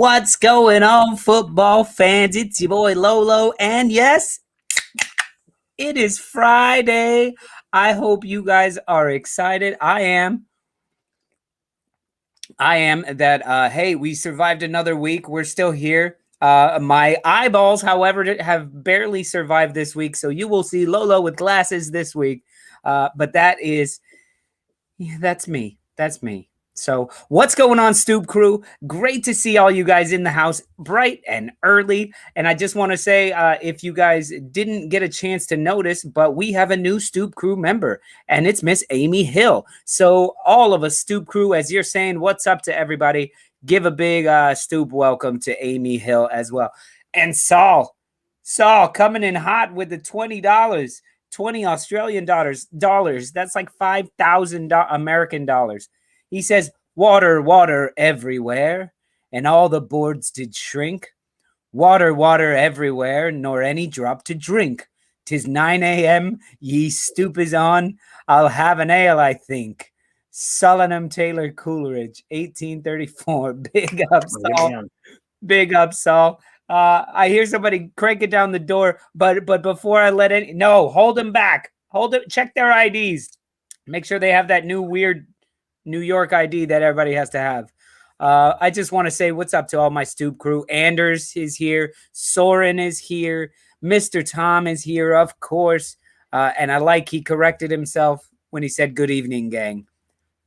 What's going on, football fans? It's your boy Lolo, and yes, it is Friday. I hope you guys are excited. I am. Hey, we survived another week. We're still here. My eyeballs, however, have barely survived this week, so you will see Lolo with glasses this week. But that's me. That's me. So what's going on, Stoop crew? Great to see all you guys in the house bright and early. And I just want to say, if you guys didn't get a chance to notice, but we have a new Stoop crew member, and it's Miss Amy Hill. So all of us Stoop crew, as you're saying, what's up to everybody, give a big Stoop welcome to Amy Hill as well. And Saul coming in hot with the $20, 20 Australian dollars. That's like 5,000 American dollars. He says, water, water everywhere, and all the boards did shrink. Water, water everywhere, nor any drop to drink. 'Tis 9 a.m., ye Stoop is on. I'll have an ale, I think. Solanum Taylor Coleridge, 1834. Big up, Saul. Man. Big up, Saul. I hear somebody cranking down the door, but before I let it, no, hold them back. Hold it. Check their IDs. Make sure they have that new weird New York ID that everybody has to have. I just want to say what's up to all my Stoop crew. Anders is here. Sorin is here. Mr. Tom is here, of course. And I like he corrected himself when he said good evening, gang.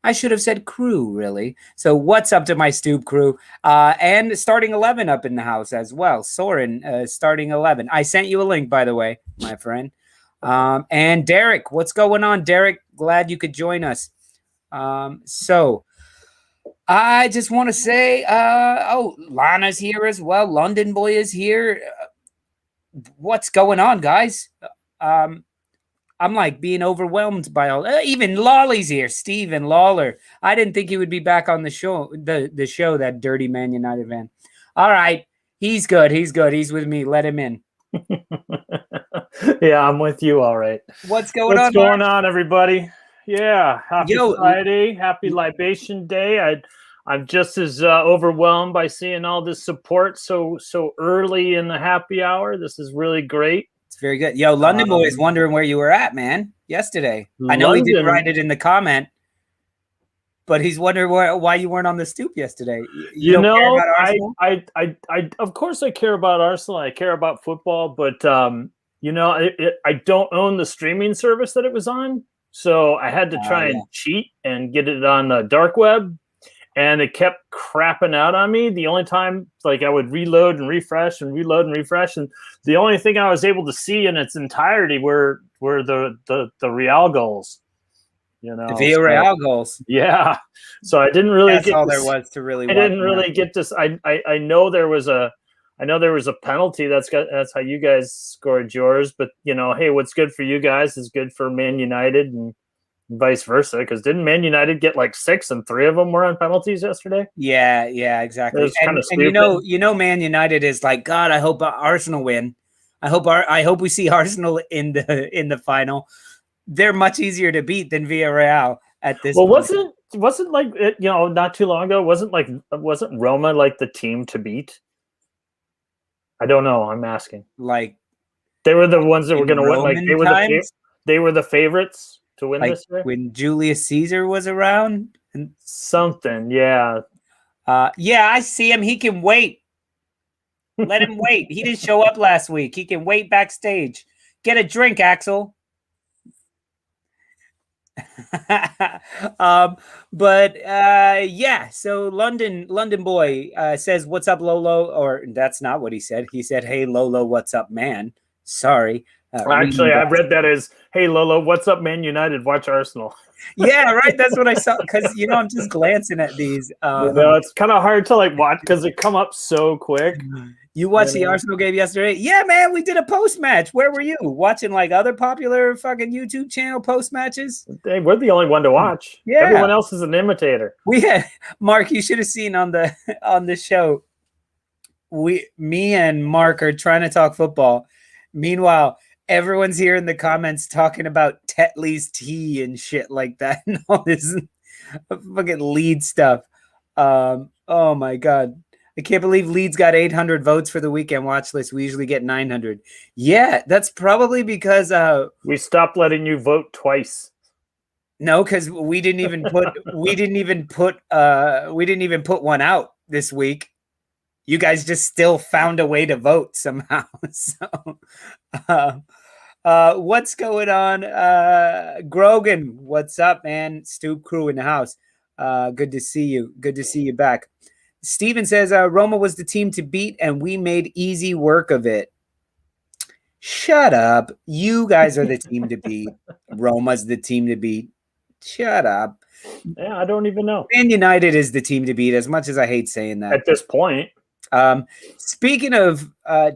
I should have said crew, really. So what's up to my Stoop crew? And starting 11 up in the house as well. Sorin, starting 11. I sent you a link, by the way, my friend. And Derek, what's going on, Derek? Glad you could join us. So I just want to say, Lana's here as well. London boy is here. What's going on, guys? I'm like being overwhelmed by all. Even Lolly's here. Steven Lawler. I didn't think he would be back on the show. The show, that dirty Man United fan. All right, he's good. He's good. He's with me. Let him in. Yeah, I'm with you. All right. What's going on, everybody? Yeah, happy Friday, happy Libation Day. I'm just as overwhelmed by seeing all this support so early in the happy hour. This is really great. It's very good. Yo, London boy is wondering where you were at, man, yesterday. I know he didn't write it in the comment, but he's wondering why you weren't on the Stoop yesterday. You know, care about Arsenal? I of course I care about Arsenal. I care about football, but you know, I don't own the streaming service that it was on. So I had to try and cheat and get it on the dark web, and it kept crapping out on me. The only time, like, I would reload and refresh, and the only thing I was able to see in its entirety were the Real goals. You know, the Real goals. Yeah. So I didn't really get all there was to really. I didn't really get this. I know there was a penalty. That's how you guys scored yours. But, you know, hey, what's good for you guys is good for Man United and vice versa. Because didn't Man United get like 6 and 3 of them were on penalties yesterday? Yeah, exactly. And you know, Man United is like, God, I hope Arsenal win. I hope we see Arsenal in the final. They're much easier to beat than Villarreal at this point. Wasn't like it, you know, not too long ago, wasn't Roma like the team to beat? I don't know. I'm asking. Like, they were the ones that were going to win. Like they were the favorites to win, like, this year. When Julius Caesar was around and something. Yeah. Yeah, I see him. He can wait. Let him wait. He didn't show up last week. He can wait backstage. Get a drink, Axel. Yeah, so London boy says, what's up, Lolo? Or that's not what he said. He said, hey, Lolo, what's up, man? Sorry. Actually, I read that as, hey, Lolo, what's up, Man United? Watch Arsenal. Yeah, right. That's what I saw. Because, you know, I'm just glancing at these. It's kind of hard to like watch because they come up so quick. You watched the Arsenal game yesterday? Yeah, man, we did a post-match. Where were you? Watching like other popular fucking YouTube channel post-matches? Hey, we're the only one to watch. Yeah. Everyone else is an imitator. We had Mark, you should have seen on the show. Me and Mark are trying to talk football. Meanwhile, everyone's here in the comments talking about Tetley's tea and shit like that and all this fucking Leeds stuff. Oh my God. I can't believe Leeds got 800 votes for the weekend watch list. We usually get 900. Yeah, that's probably because we stopped letting you vote twice. No, because we didn't even put one out this week. You guys just still found a way to vote somehow. So, what's going on? Grogan, what's up, man? Stoop crew in the house. Good to see you. Good to see you back. Steven says Roma was the team to beat, and we made easy work of it. Shut up. You guys are the team to beat. Roma's the team to beat. Shut up. Yeah, I don't even know. Man United is the team to beat, as much as I hate saying that. At this point. Speaking of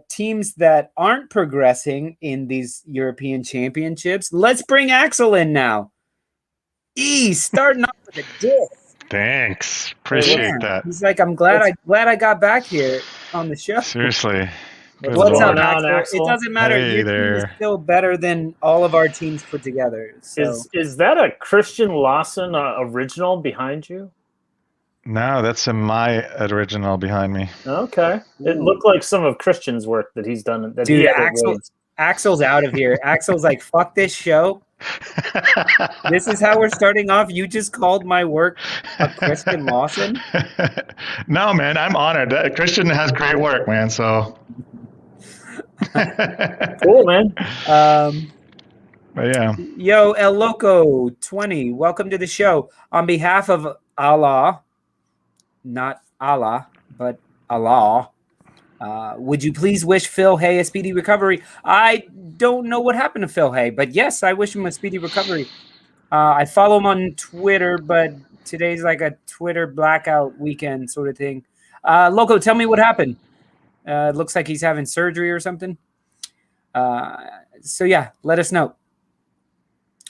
teams that aren't progressing in these European championships, let's bring Axel in now. Starting off with a diss. Thanks. Appreciate that. He's like, I'm glad I got back here on the show. Seriously. What's up, Axel? It doesn't matter. Hey, your there. team is still better than all of our teams put together. So. Is that a Christian Lawson original behind you? No, that's my original behind me. Okay. It looked like some of Christian's work that he's done. That Dude, Axel's out of here. Axel's like, fuck this show. This is how we're starting off. You just called my work a Christian Lawson? No, man, I'm honored. Christian has great work, man, so... Cool, man. But yeah. Yo, El Loco 20, welcome to the show. On behalf of Allah, not Allah, but Allah, would you please wish Phil Hay a speedy recovery? I don't know what happened to Phil Hay, but yes, I wish him a speedy recovery. I follow him on Twitter, but today's like a Twitter blackout weekend sort of thing. Loco, tell me what happened. It looks like he's having surgery or something. So yeah, let us know.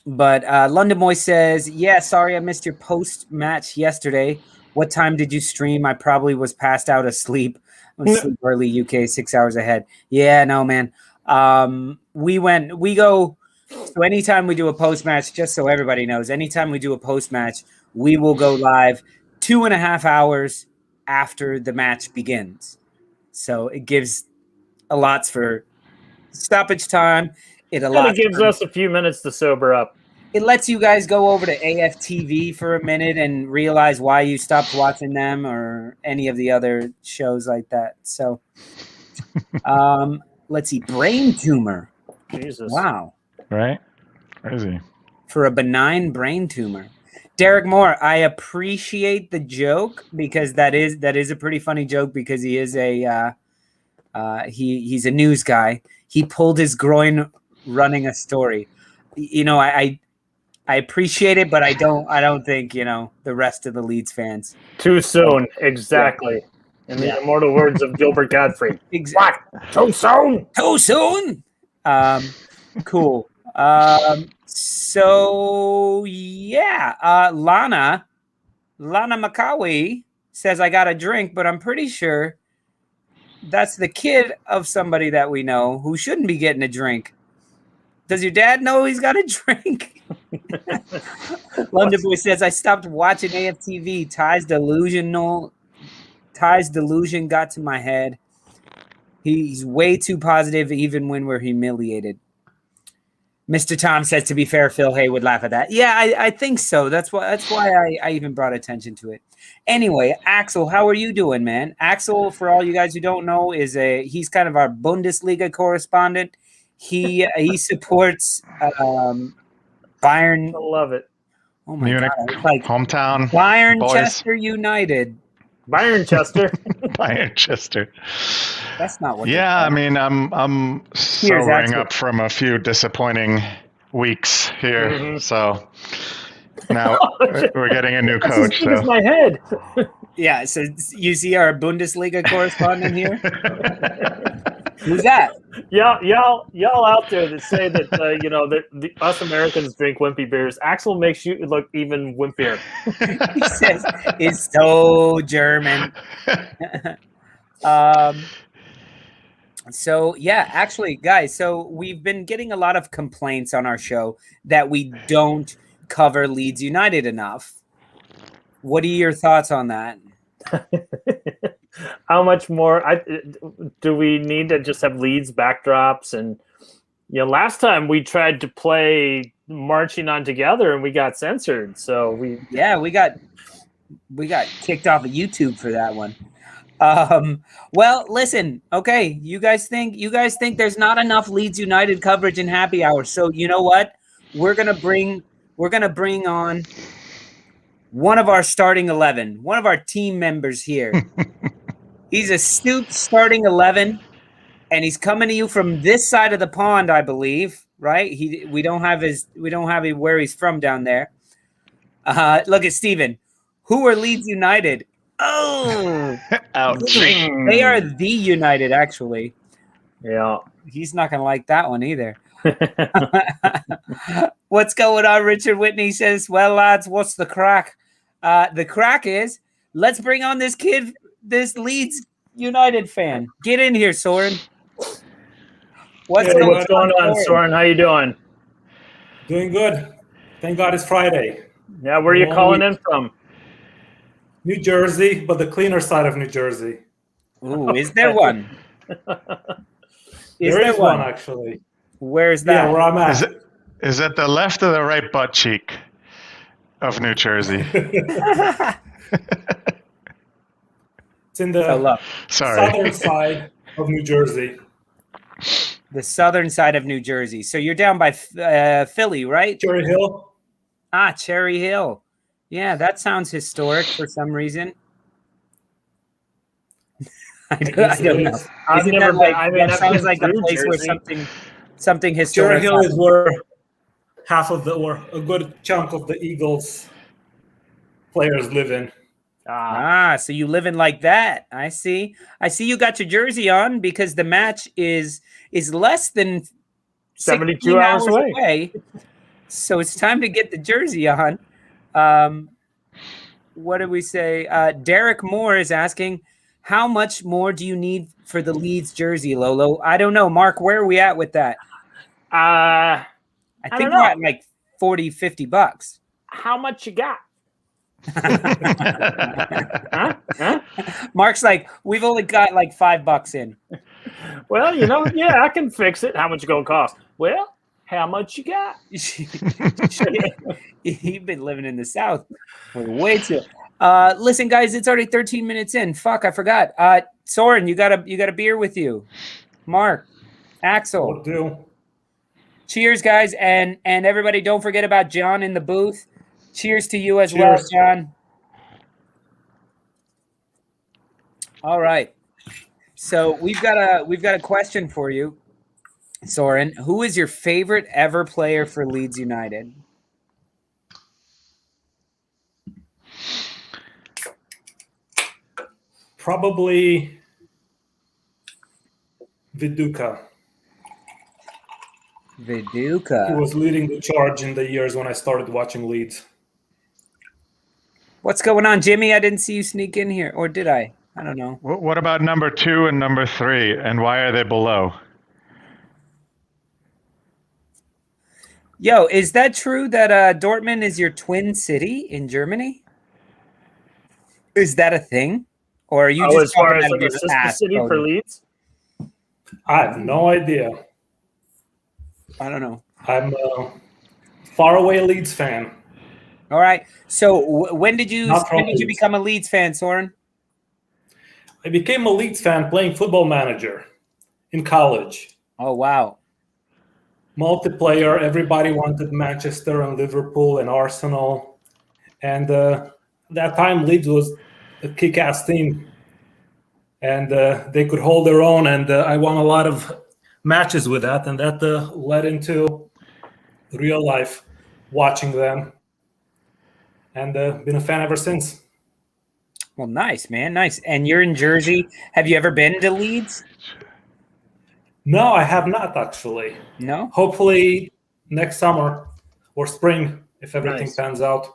But London Boy says, yeah, sorry I missed your post-match yesterday. What time did you stream? I probably was passed out asleep. I was asleep early UK, 6 hours ahead. Yeah, no, man. So anytime we do a post-match, just so everybody knows, anytime we do a post-match, we will go live 2.5 hours after the match begins. So it gives a lot for stoppage time. It gives us a few minutes to sober up. It lets you guys go over to AFTV for a minute and realize why you stopped watching them or any of the other shows like that. So let's see. Brain tumor. Jesus. Wow. Right? Crazy. For a benign brain tumor. Derek Moore, I appreciate the joke because that is a pretty funny joke because he is he's a news guy. He pulled his groin running a story. You know, I appreciate it, but I don't think, you know, the rest of the Leeds fans. Too soon. Exactly. Yeah. In the immortal words of Gilbert Godfrey. Exactly. What? Too soon? Too soon? Cool. So yeah, Lana McCarthy says I got a drink, but I'm pretty sure that's the kid of somebody that we know who shouldn't be getting a drink. Does your dad know he's got a drink? London Boy says I stopped watching AFTV. Ty's delusion got to my head. He's way too positive even when we're humiliated. Mr. Tom says, to be fair, Phil Hay would laugh at that. Yeah, I think so. That's why I even brought attention to it. Anyway, Axel, how are you doing, man? Axel, for all you guys who don't know, he's kind of our Bundesliga correspondent. He supports Bayern. I love it. Oh my Munich, God, like hometown. Bayern United. Bayernchester. Bayernchester. That's not what. Yeah, I mean, I'm sobering up from a few disappointing weeks here, Mm-hmm. so now we're getting a new coach. This is my head. Yeah, so you see our Bundesliga correspondent here. Who's that? Y'all out there that say that you know that us Americans drink wimpy beers. Axel makes you look even wimpier. He says it's so German. So yeah, actually, guys, so we've been getting a lot of complaints on our show that we don't cover Leeds United enough. What are your thoughts on that? How much more do we need to just have Leeds backdrops? And last time we tried to play Marching On Together and we got censored. So we got kicked off of YouTube for that one. Well, listen, okay, you guys think there's not enough Leeds United coverage in happy hour. So you know what? We're gonna bring on one of our starting 11, one of our team members here. He's a Stoop starting 11, and he's coming to you from this side of the pond, I believe. Right? We don't have where he's from down there. Look at Steven. Who are Leeds United? Oh, ouch! They are the United, actually. Yeah, he's not gonna like that one either. What's going on? Richard Whitney says, "Well, lads, what's the crack?" The crack is let's bring on this kid, this Leeds United fan. Get in here, Sorin. What's going on, Sorin? How you doing? Doing good. Thank God it's Friday. Yeah, where are you calling in from? New Jersey, but the cleaner side of New Jersey. Ooh, is there one? There is one, actually. Where is that? Yeah, where I'm at. Is it the left or the right butt cheek of New Jersey? It's in the southern side of New Jersey. The southern side of New Jersey. So you're down by Philly, right? Cherry Hill. Ah, Cherry Hill. Yeah, that sounds historic for some reason. I don't know. I've never been. That sounds like a place where something historic. Cherry Hill is where a good chunk of the Eagles players live in. So you live in like that. I see you got your jersey on because the match is less than 72 hours away. So it's time to get the jersey on. What did we say? Derek Moore is asking, how much more do you need for the Leeds jersey, Lolo? I don't know. Mark, where are we at with that? I think we're at like $40-50. How much you got? Huh? Mark's like, we've only got like $5 in. Well, yeah, I can fix it. How much it gonna cost? Well, how much you got? You've been living in the South for way too. Listen, guys, it's already 13 minutes in. Fuck, I forgot. Sorin, you got a beer with you. Mark, Axel. Will do. Cheers, guys, and everybody, don't forget about John in the booth. Cheers to you as well, John. All right. So we've got a question for you, Sorin. Who is your favorite ever player for Leeds United? Probably Viduka. He was leading the charge in the years when I started watching Leeds. What's going on, Jimmy? I didn't see you sneak in here, or did I? I don't know. What about number 2 and number 3, and why are they below? Yo, is that true that Dortmund is your twin city in Germany? Is that a thing? Or are you just as far as like a sister city for Leeds? I have no idea. I don't know. I'm a faraway Leeds fan. All right. So when did you become a Leeds fan, Sorin? I became a Leeds fan playing Football Manager in college. Oh, wow. Multiplayer. Everybody wanted Manchester and Liverpool and Arsenal. And that time, Leeds was a kick-ass team. And they could hold their own. And I won a lot of matches with that. And that led into real life watching them. And been a fan ever since. Well, nice, man. Nice. And you're in Jersey. Have you ever been to Leeds? No, I have not, actually. No? Hopefully next summer or spring, if everything pans out.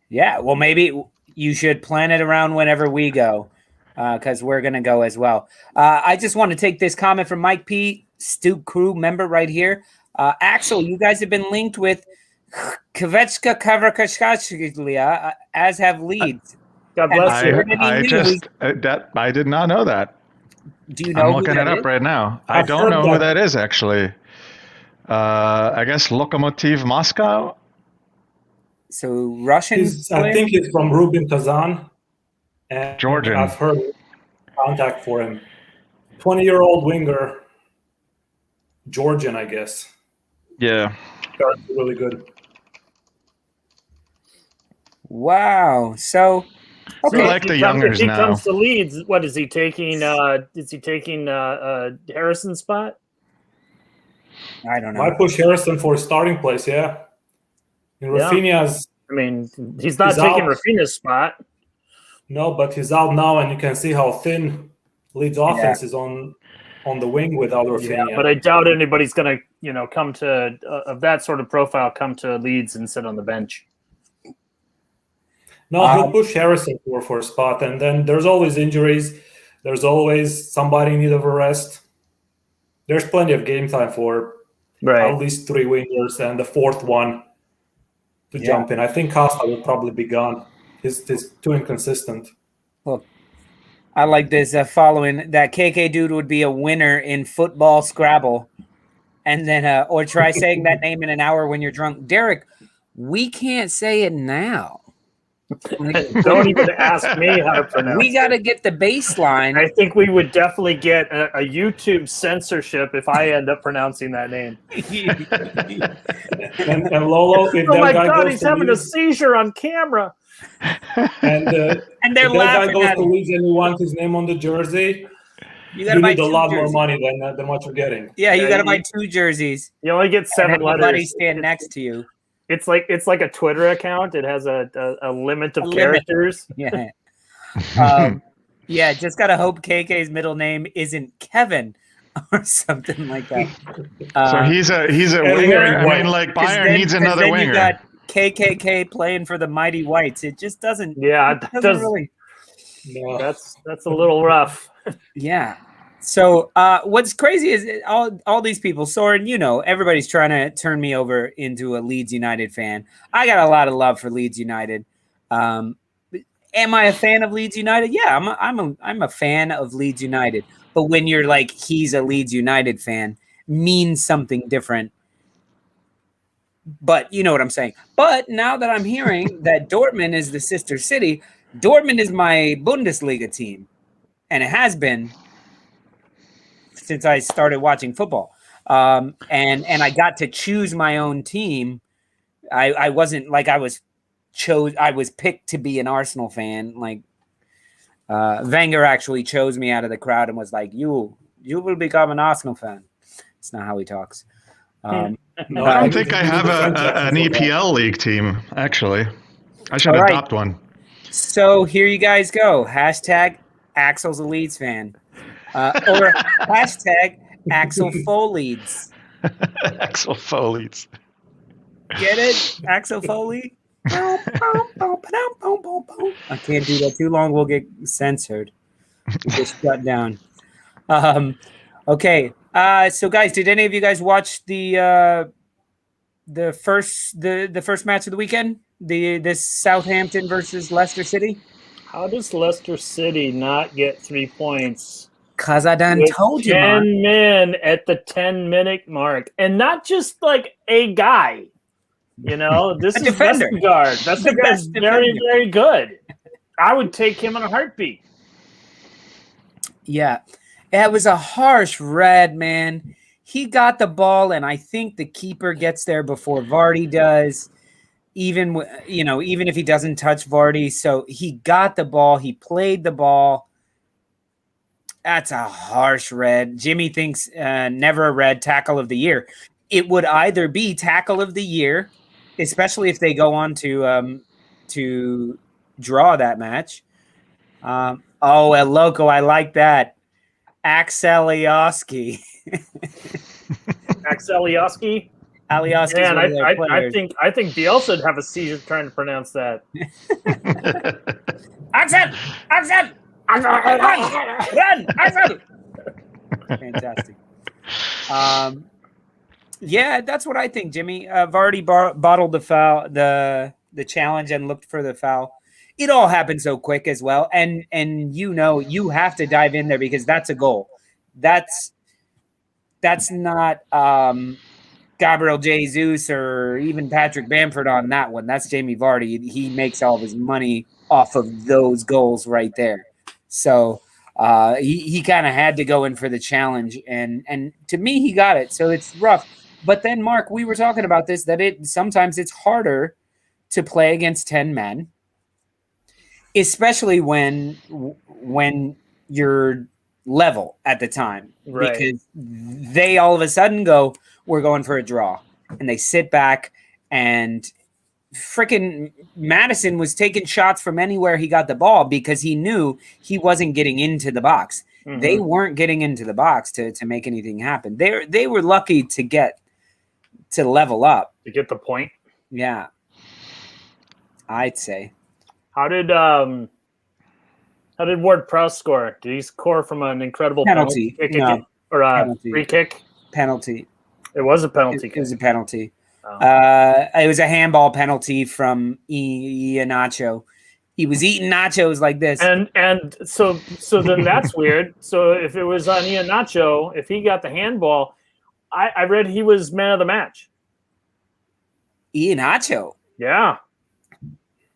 Yeah, well, maybe you should plan it around whenever we go, because we're going to go as well. I just want to take this comment from Mike P., Stoop crew member right here. Axel, you guys have been linked with Kvetska Kavrakashkashlia, as have Leeds. God bless you. I did not know that. Do you know? I'm looking it up right now. I don't know who that is actually. I guess Lokomotiv Moscow. So Russian. I think he's from Rubin Kazan. And Georgian. I've heard contact for him. 20-year-old winger. Georgian, I guess. Yeah. Really good. Wow. So we like the youngers now. He comes to Leeds. What is he taking? Is he taking Harrison's spot? I don't know. Might push Harrison for a starting place, yeah. And Rafinha's. I mean, he's not taking Rafinha's spot. No, but he's out now, and you can see how thin Leeds' offense is on the wing without Rafinha. Yeah, but I doubt anybody's going to, come to of that sort of profile, come to Leeds and sit on the bench. No, he'll push Harrison for a spot, and then there's always injuries. There's always somebody in need of a rest. There's plenty of game time for at least 3 wingers and the fourth one to jump in. I think Costa will probably be gone. He's too inconsistent. Look, I like this following that KK dude would be a winner in football Scrabble, and then or try saying that name in an hour when you're drunk. Derek, we can't say it now. Don't even ask me how to pronounce it. We got to get the baseline. I think we would definitely get a YouTube censorship if I end up pronouncing that name. and Lolo, if oh that my guy God, goes he's to having Leeds, a seizure on camera. And they're if that laughing guy goes at to him. Leeds and you want his name on the jersey, you need a lot more money than what you're getting. Yeah, you got to buy 2 jerseys. You only get 7 letters. Buddy stand next to you. It's like a Twitter account. It has a limit of characters. Yeah. Just gotta hope KK's middle name isn't Kevin or something like that. So he's a winger. I mean, like Bayern needs another winger. You got KKK playing for the Mighty Whites. It just doesn't. Yeah, it doesn't really. No. That's a little rough. Yeah. So what's crazy is all these people, Sorin, everybody's trying to turn me over into a Leeds United fan. I got a lot of love for Leeds United. Am I a fan of Leeds United? Yeah, I'm a fan of Leeds United. But when you're like, he's a Leeds United fan, means something different. But you know what I'm saying. But now that I'm hearing that Dortmund is the sister city, Dortmund is my Bundesliga team. And it has been since I started watching football. And I got to choose my own team. I wasn't like I was picked to be an Arsenal fan. Like Wenger actually chose me out of the crowd and was like, you will become an Arsenal fan. It's not how he talks. I don't think I have an EPL league team, actually. I should adopt one. So here you guys go. Hashtag Axel's a Leeds fan. Or hashtag Axel Foley's. Axel Foley's. Get it? Axel Foley? I can't do that too long. We'll get censored. Just shut down. Okay. So guys, did any of you guys watch the first match of the weekend? This Southampton versus Leicester City? How does Leicester City not get 3 points? Because I done told you, 10 men at the 10-minute mark. And not just like a guy. This is Vestergaard. Vestergaard's very, very good. I would take him in a heartbeat. Yeah. It was a harsh red, man. He got the ball, and I think the keeper gets there before Vardy does. Even if he doesn't touch Vardy. So he got the ball. He played the ball. That's a harsh red. Jimmy thinks never a red, tackle of the year. It would either be tackle of the year, especially if they go on to draw that match. El Loco, I like that. Axelioski. Axelioski? Alioski. Man, I think Bielsa would have a seizure trying to pronounce that. Axel! Run! Axel! Fantastic. Yeah, that's what I think, Jimmy. Vardy bottled the foul, the challenge, and looked for the foul. it all happened so quick as well. And you have to dive in there because that's a goal. That's not Gabriel Jesus or even Patrick Bamford on that one. That's Jamie Vardy. He makes all of his money off of those goals right there. So he kind of had to go in for the challenge, and to me, he got it. So it's rough. But then, Mark, we were talking about this, that sometimes it's harder to play against 10 men, especially when you're level at the time, right? Because they all of a sudden go, we're going for a draw, and they sit back, and freaking Madison was taking shots from anywhere he got the ball because he knew he wasn't getting into the box. Mm-hmm. They weren't getting into the box to make anything happen. They were lucky to get to level up, to get the point. Yeah, I'd say. How did Ward-Prowse score? Did he score from an incredible penalty kick or a penalty. Free kick? Penalty. It was a penalty. It was a penalty. Oh. It was a handball penalty from Iheanacho. He was eating nachos like this, and so then that's weird. So if it was on Iheanacho, if he got the handball, I read he was man of the match. Iheanacho. Yeah.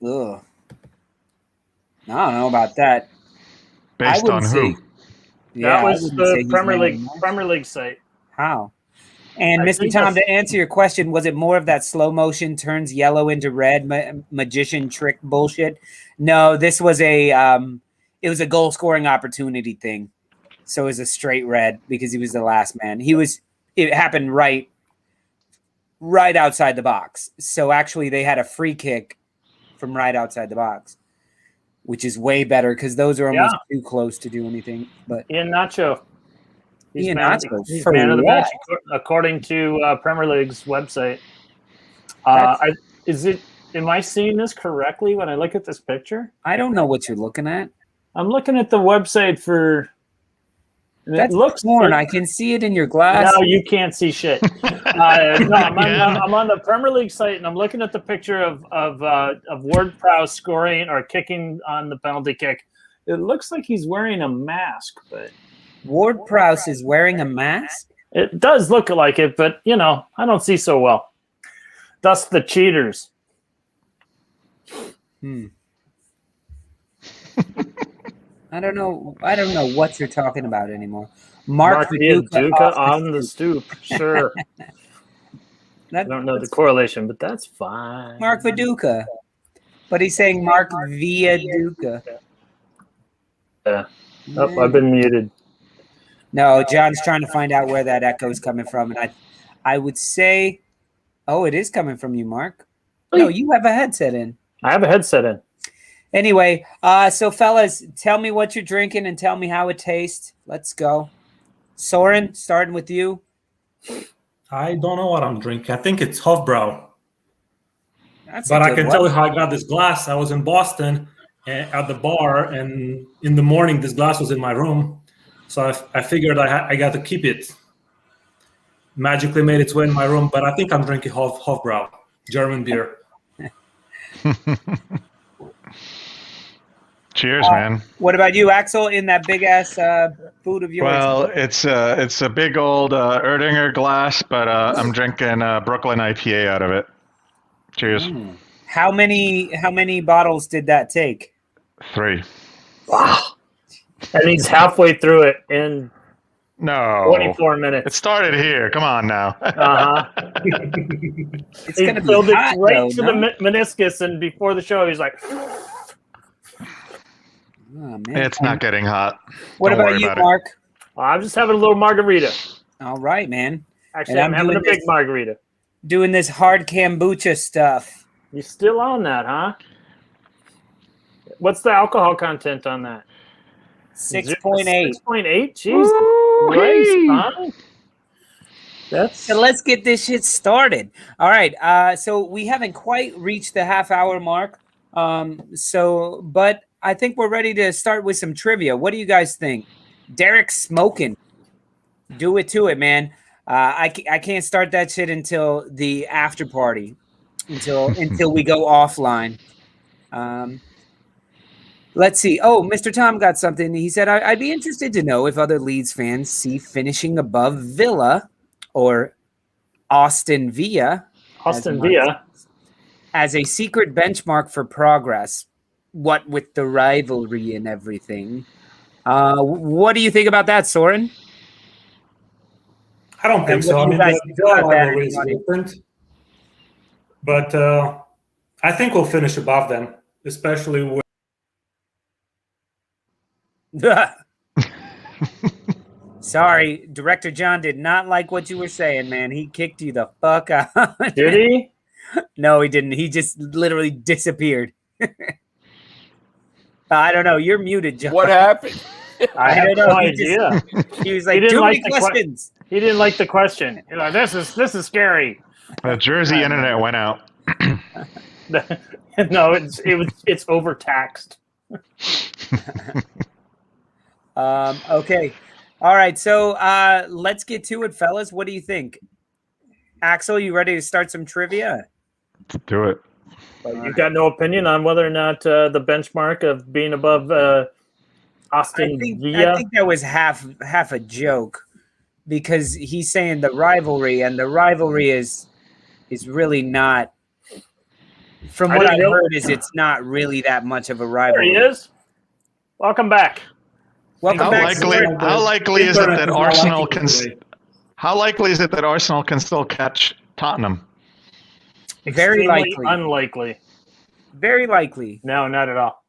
Ugh. I don't know about that. Based on who? That was the Premier League site. How? And Mr. Tom, to answer your question, was it more of that slow motion turns yellow into red magician trick bullshit? No, this was it was a goal scoring opportunity thing. So it was a straight red because he was the last man. It happened right outside the box. So actually they had a free kick from right outside the box, which is way better because those are almost too close to do anything. But Iheanacho. He's man of the match, according to Premier League's website. Am I seeing this correctly when I look at this picture? I don't know what you're looking at. I'm looking at the website for. That looks porn. I can see it in your glass. No, you can't see shit. I'm on the Premier League site, and I'm looking at the picture of Ward-Prowse scoring or kicking on the penalty kick. It looks like he's wearing a mask, but. Ward-Prowse is wearing a mask? It does look like it, but, I don't see so well. Thus the cheaters. I don't know what you're talking about anymore. Mark Viduka on the stoop. Sure. I don't know the correlation, but that's fine. Mark Viduka. But he's saying Mark Viduka. Yeah. Oh, I've been muted. No, John's trying to find out where that echo is coming from. And I would say, it is coming from you, Mark. No, you have a headset in. I have a headset in. Anyway, so fellas, tell me what you're drinking and tell me how it tastes. Let's go. Sorin, starting with you. I don't know what I'm drinking. I think it's Hofbrau. But I can tell you how I got this glass. I was in Boston at the bar, and in the morning, this glass was in my room. So I figured I got to keep it. Magically made its way in my room, but I think I'm drinking Hofbrau, German beer. Cheers, man. What about you, Axel, in that big-ass food of yours? Well, it's a big old Erdinger glass, but I'm drinking Brooklyn IPA out of it. Cheers. How many bottles did that take? 3. Wow. And he's halfway through it in 24 minutes. It started here. Come on now. It's going to be hot, right to the meniscus, and before the show, he's like... Oh, man. It's not getting hot. What about you, Mark? I'm just having a little margarita. All right, man. Actually, I'm having a big margarita. Doing this hard kombucha stuff. You still on that, huh? What's the alcohol content on that? 6.8. 6.8? Jeez. So let's get this shit started. All right. So we haven't quite reached the half-hour mark. But I think we're ready to start with some trivia. What do you guys think? Derek's smoking. Do it to it, man. I can't start that shit until the after party, until we go offline. Let's see. Oh, Mr. Tom got something. He said, I'd be interested to know if other Leeds fans see finishing above Villa or Aston Villa as a secret benchmark for progress. What with the rivalry and everything. What do you think about that, Sorin? I don't think so. I mean, the Villa rivalry is different. But I think we'll finish above them, especially with. Sorry, Director John did not like what you were saying, man. He kicked you the fuck out. Did he? No, he didn't. He just literally disappeared. I don't know. You're muted, John. What happened? I don't know. No idea. He was like, too many questions. He didn't like the question. You know, this is scary. The Jersey internet went out. No, it's overtaxed. Okay. All right. So let's get to it, fellas. What do you think? Axel, you ready to start some trivia? Let's do it. You've got no opinion on whether or not the benchmark of being above Aston Villa? I think that was half a joke because he's saying the rivalry, and the rivalry is really not. From what I've heard, it's not really that much of a rivalry. There he is. Welcome back. Welcome back. How likely is it that Arsenal can? How likely is it that Arsenal can still catch Tottenham? Very likely. Unlikely. Very likely. No, not at all.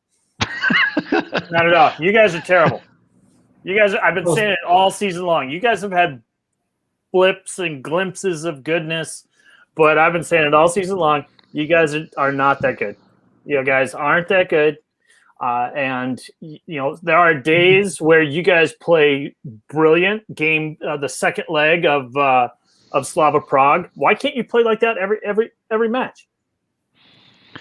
Not at all. You guys are terrible. You guys, I've been saying it all season long. You guys have had blips and glimpses of goodness, but I've been saying it all season long. You guys are not that good. You guys aren't that good. And, you know, there are days where you guys play brilliant game, the second leg of Slava Prague. Why can't you play like that every match?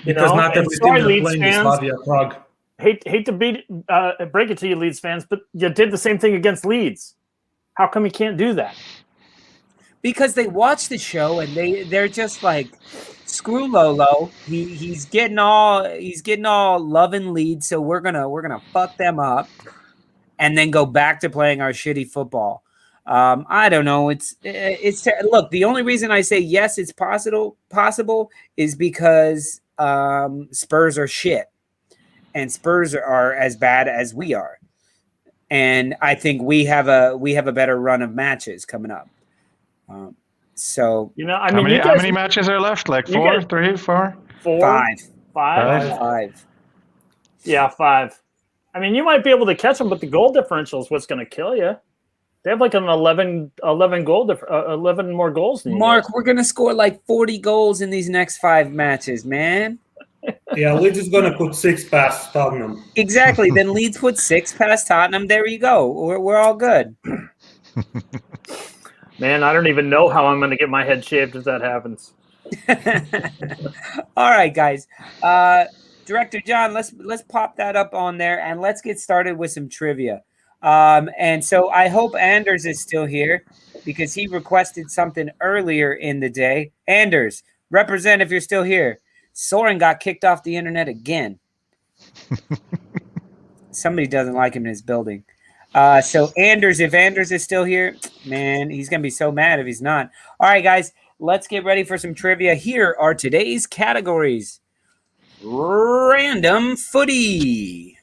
Because not every team is playing in Slavia Prague. Hate to break it to you, Leeds fans, but you did the same thing against Leeds. How come you can't do that? Because they watch the show and they're just like, screw Lolo. He's getting all loving Leeds, so we're gonna fuck them up, and then go back to playing our shitty football. I don't know. Look. The only reason I say yes, it's possible is because Spurs are shit, and Spurs are as bad as we are, and I think we have a better run of matches coming up. So you know, I mean, how many matches are left? Like 4, 3, 4, 5. Yeah, 5. I mean, you might be able to catch them, but the goal differential is what's going to kill you. They have like an 11 more goles than you. Mark, we're going to score like 40 goals in these next 5 matches, man. Yeah, Leeds is going to put 6 past Tottenham. Exactly. Then Leeds put 6 past Tottenham. There you go. We're all good. Man, I don't even know how I'm going to get my head shaved if that happens. All right, guys. Director John, let's pop that up on there and let's get started with some trivia. And so I hope Anders is still here because he requested something earlier in the day. Anders, represent if you're still here. Sorin got kicked off the internet again. Somebody doesn't like him in his building. So Anders, if Anders is still here, man, he's going to be so mad if he's not. All right, guys, let's get ready for some trivia. Here are today's categories. Random footy.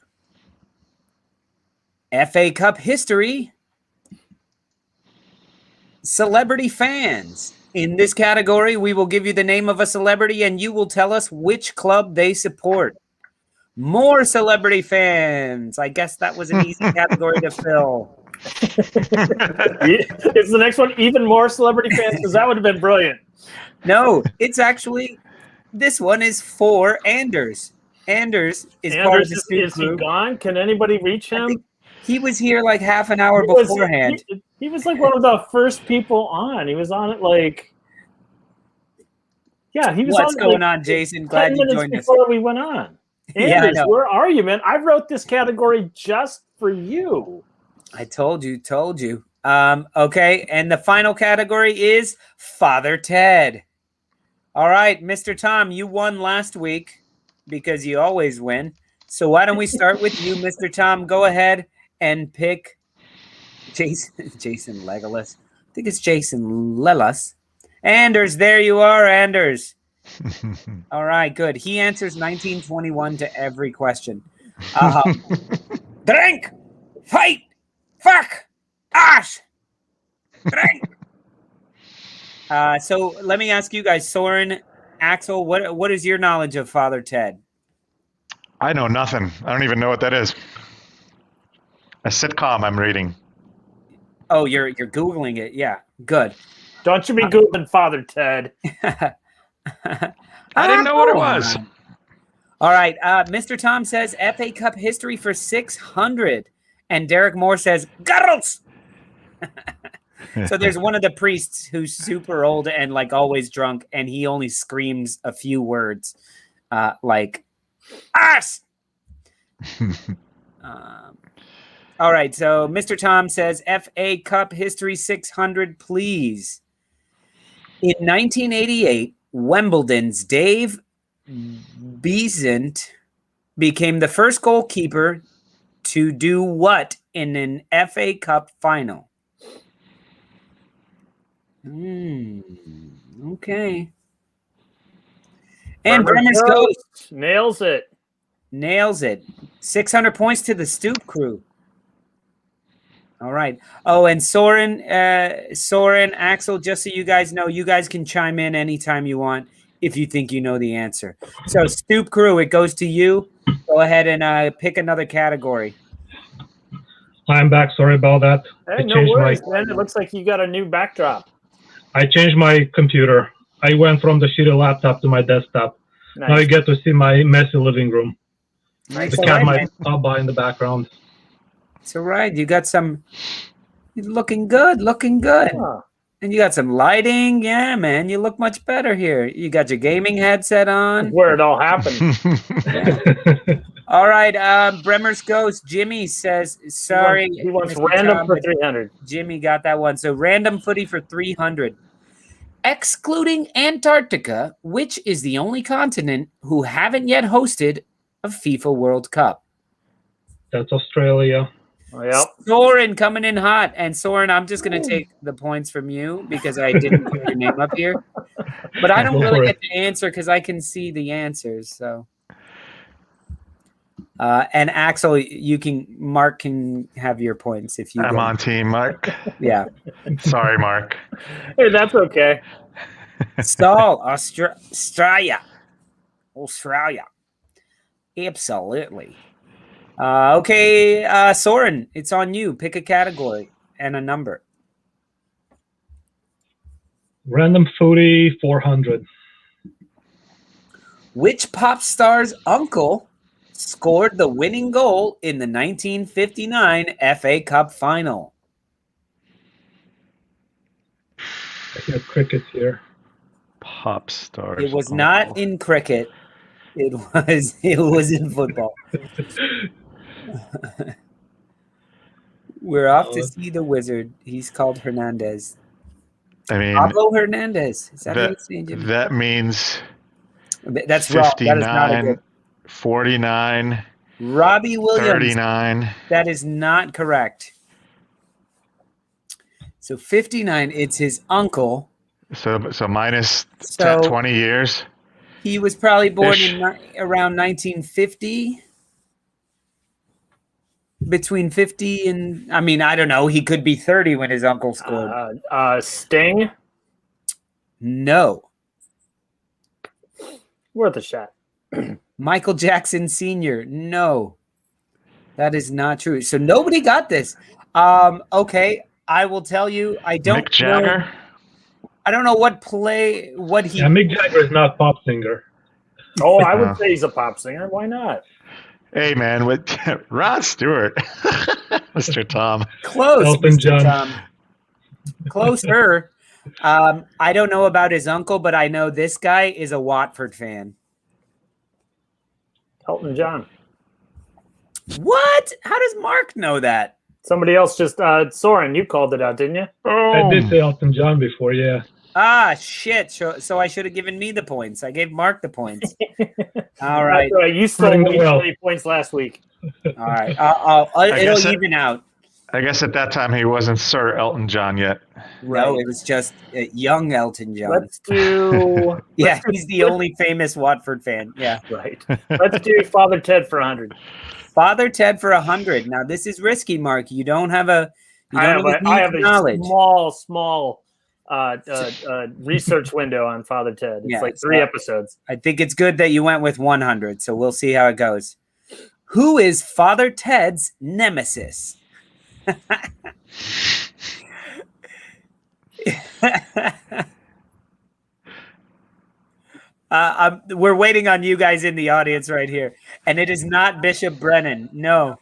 FA Cup history. Celebrity fans. In this category, we will give you the name of a celebrity and you will tell us which club they support. More celebrity fans. I guess that was an easy category to fill. Is the next one even more celebrity fans? Because that would have been brilliant. No, it's actually, this one is for Anders. Anders is part of the Stoop Is he group. gone? Can anybody reach him? He was here like half an hour beforehand. He was like one of the first people on. He was on it like, yeah, he was What's on going on, Jason? Glad you joined us. Before we went on. Yeah, Anders, where are you, man? I wrote this category just for you. I told you. Okay, and the final category is Father Ted. All right, Mr. Tom, you won last week because you always win. So why don't we start with you, Mr. Tom? Go ahead and pick Jason Legolas. I think it's Jason Lelas. Anders, there you are, Anders. All right, good. He answers 1921 to every question. Drink, fight, fuck, ash, drink. So let me ask you guys, Sorin, Axel, what is your knowledge of Father Ted? I know nothing. I don't even know what that is. A sitcom I'm reading. Oh, you're Googling it. Yeah, good. Don't you be Googling Father Ted. I didn't know what it was. All right. Mr. Tom says FA Cup history for 600. And Derek Moore says, girls. So there's one of the priests who's super old and like always drunk, and he only screams a few words like, us. All right. So Mr. Tom says FA Cup history 600, please. In 1988, Wimbledon's Dave Beasant became the first goalkeeper to do what in an FA Cup final? Okay. And Bremner's Ghost nails it. Nails it. 600 points to the Stoop crew. All right. Oh, and Sorin, Axel, just so you guys know, you guys can chime in anytime you want if you think you know the answer. So, Stoop crew, it goes to you. Go ahead and pick another category. I'm back. Sorry about that. Hey, no worries, man. It looks like you got a new backdrop. I changed my computer. I went from the shitty laptop to my desktop. Nice. Now you get to see my messy living room. Nice. The cat might pop by in the background. It's all right. You got some. You're looking good. Yeah. And you got some lighting. Yeah, man. You look much better here. You got your gaming headset on. Where it all happened. All right. Bremer's Ghost. Jimmy says, sorry. He wants random for 300. Jimmy got that one. So random footy for 300. Excluding Antarctica, which is the only continent who haven't yet hosted a FIFA World Cup? That's Australia. Oh, yep. Sorin coming in hot. And Sorin, I'm just going to take the points from you because I didn't put your name up here. But I don't really get the answer because I can see the answers. So, and Axel, Mark can have your points if you. I'm on team, Mark. Yeah. Sorry, Mark. Hey, that's okay. Saul, Australia. Absolutely. Okay, Sorin, it's on you. Pick a category and a number. Random footy 400. Which pop star's uncle scored the winning goal in the 1959 FA Cup final? I hear cricket here. Pop stars. It was not in cricket. It was in football. We're off to see the wizard. He's called Hernandez. I mean, Pablo Hernandez. Is that how you say, Jimmy? That means that's 59, wrong. That is not a good. 49. Robbie Williams. 39. That is not correct. So 59. It's his uncle. So minus 10, 20 years. He was probably born in around 1950. Between 50 and, I mean, I don't know. He could be 30 when his uncle scored. Sting? No. Worth a shot. Michael Jackson Sr. No. That is not true. So nobody got this. Okay. I will tell you. I don't Mick Jagger? I don't know what he... Yeah, Mick Jagger is not pop singer. Oh, I would say he's a pop singer. Why not? Hey, man, with Rod Stewart, Mr. Tom. Close, Elton Mr. John. Tom. Closer. I don't know about his uncle, but I know this guy is a Watford fan. Elton John. What? How does Mark know that? Somebody else just, Sorin, you called it out, didn't you? Oh. I did say Elton John before, yeah. Ah, shit. So I should have given me the points. I gave Mark the points. All right. You stole 20 points last week. All right. It'll even out. I guess at that time he wasn't Sir Elton John yet. Right. No, it was just young Elton John. Let's do. He's the only famous Watford fan. Yeah. Right. Let's do Father Ted for 100. Father Ted for 100. Now this is risky, Mark. You don't have a. I have a small research window on Father Ted. It's like 3 episodes. I think it's good that you went with 100. So we'll see how it goes. Who is Father Ted's nemesis? We're waiting on you guys in the audience right here, and it is not Bishop Brennan. No,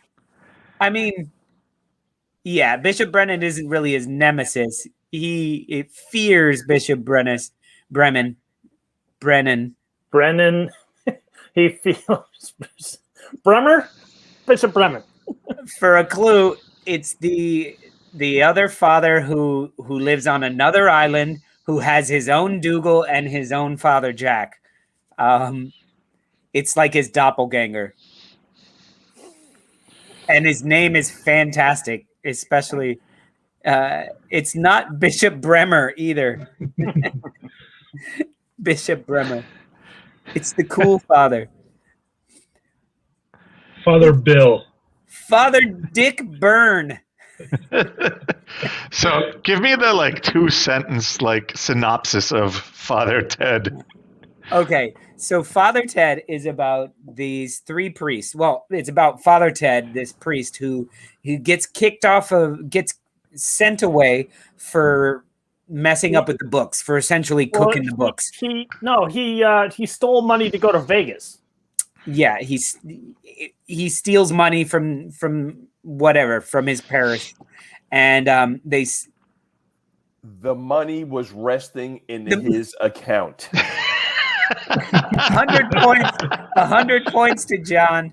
I mean, yeah, Bishop Brennan isn't really his nemesis. He fears Bishop Brennan. He feels Bremner, Bishop Bremner. For a clue, it's the other father who lives on another island, who has his own Dougal and his own Father Jack. It's like his doppelganger. And his name is fantastic, especially it's not Bishop Bremner either. Bishop Bremner. It's the cool father. Father Bill. Father Dick Byrne. So give me the 2-sentence synopsis of Father Ted. Okay, so Father Ted is about these 3 priests. Well, it's about Father Ted, this priest who gets gets sent away for messing up with the books, for essentially cooking the books. He stole money to go to Vegas. Yeah, he steals money from whatever, from his parish, and the money was resting in his account. 100 points to John.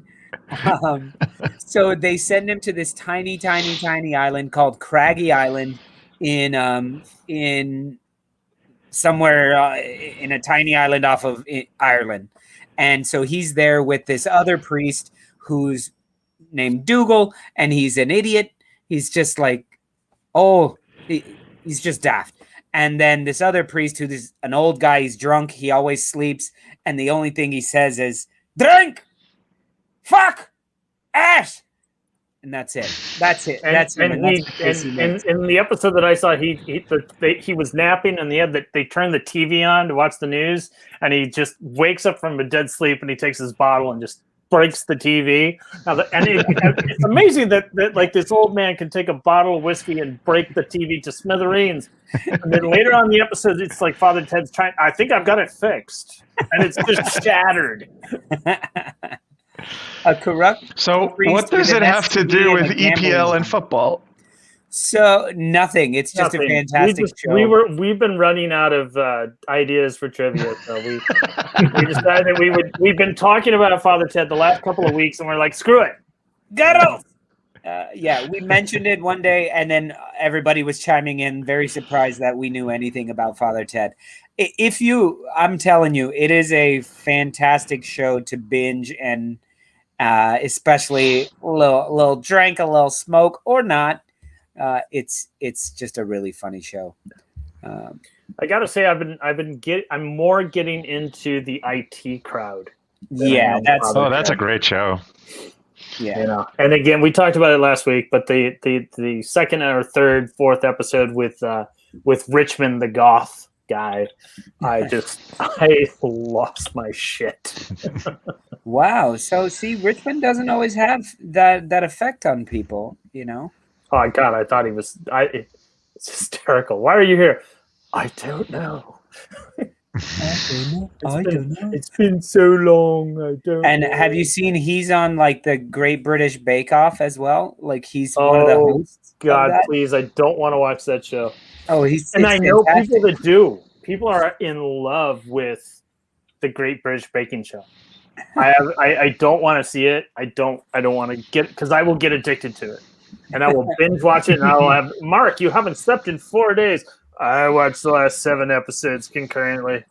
So they send him to this tiny island called Craggy Island in somewhere in a tiny island off of Ireland. And so he's there with this other priest who's named Dougal, and he's an idiot. He's just he's just daft. And then this other priest who's an old guy, he's drunk, he always sleeps, and the only thing he says is, drink! Fuck! Ash! And that's it. In the episode that I saw, he was napping, and they turned the TV on to watch the news, and he just wakes up from a dead sleep, and he takes his bottle and just breaks the TV. It's amazing that this old man can take a bottle of whiskey and break the TV to smithereens. And then later on in the episode, it's like Father Ted's trying. I think I've got it fixed, and it's just shattered. A corrupt. So what does it have to do with EPL and football? So nothing. It's just a fantastic show. We've been running out of ideas for trivia, so we decided we've been talking about Father Ted the last couple of weeks, and we're like, screw it, get off. Yeah, we mentioned it one day, and then everybody was chiming in, very surprised that we knew anything about Father Ted. I'm telling you, it is a fantastic show to binge, and especially a little drink, a little smoke, or not. It's just a really funny show. I gotta say, I'm more getting into the IT crowd. Yeah, that's a great show. Yeah, and again, we talked about it last week, but the second or third, fourth episode with Richmond the goth guy, I lost my shit. Wow. So see, Richmond doesn't always have that effect on people, Oh my God, I thought he was. It's hysterical. Why are you here? I don't know. I don't know. It's been so long. I don't know. And have you seen he's on the Great British Bake Off as well? He's one of the hosts. God, please! I don't want to watch that show. Oh, I know people that do. People are in love with the Great British Baking Show. I don't want to see it. I don't want to get, because I will get addicted to it, and I will binge watch it. And I will have Mark. You haven't slept in 4 days. I watched the last 7 episodes concurrently.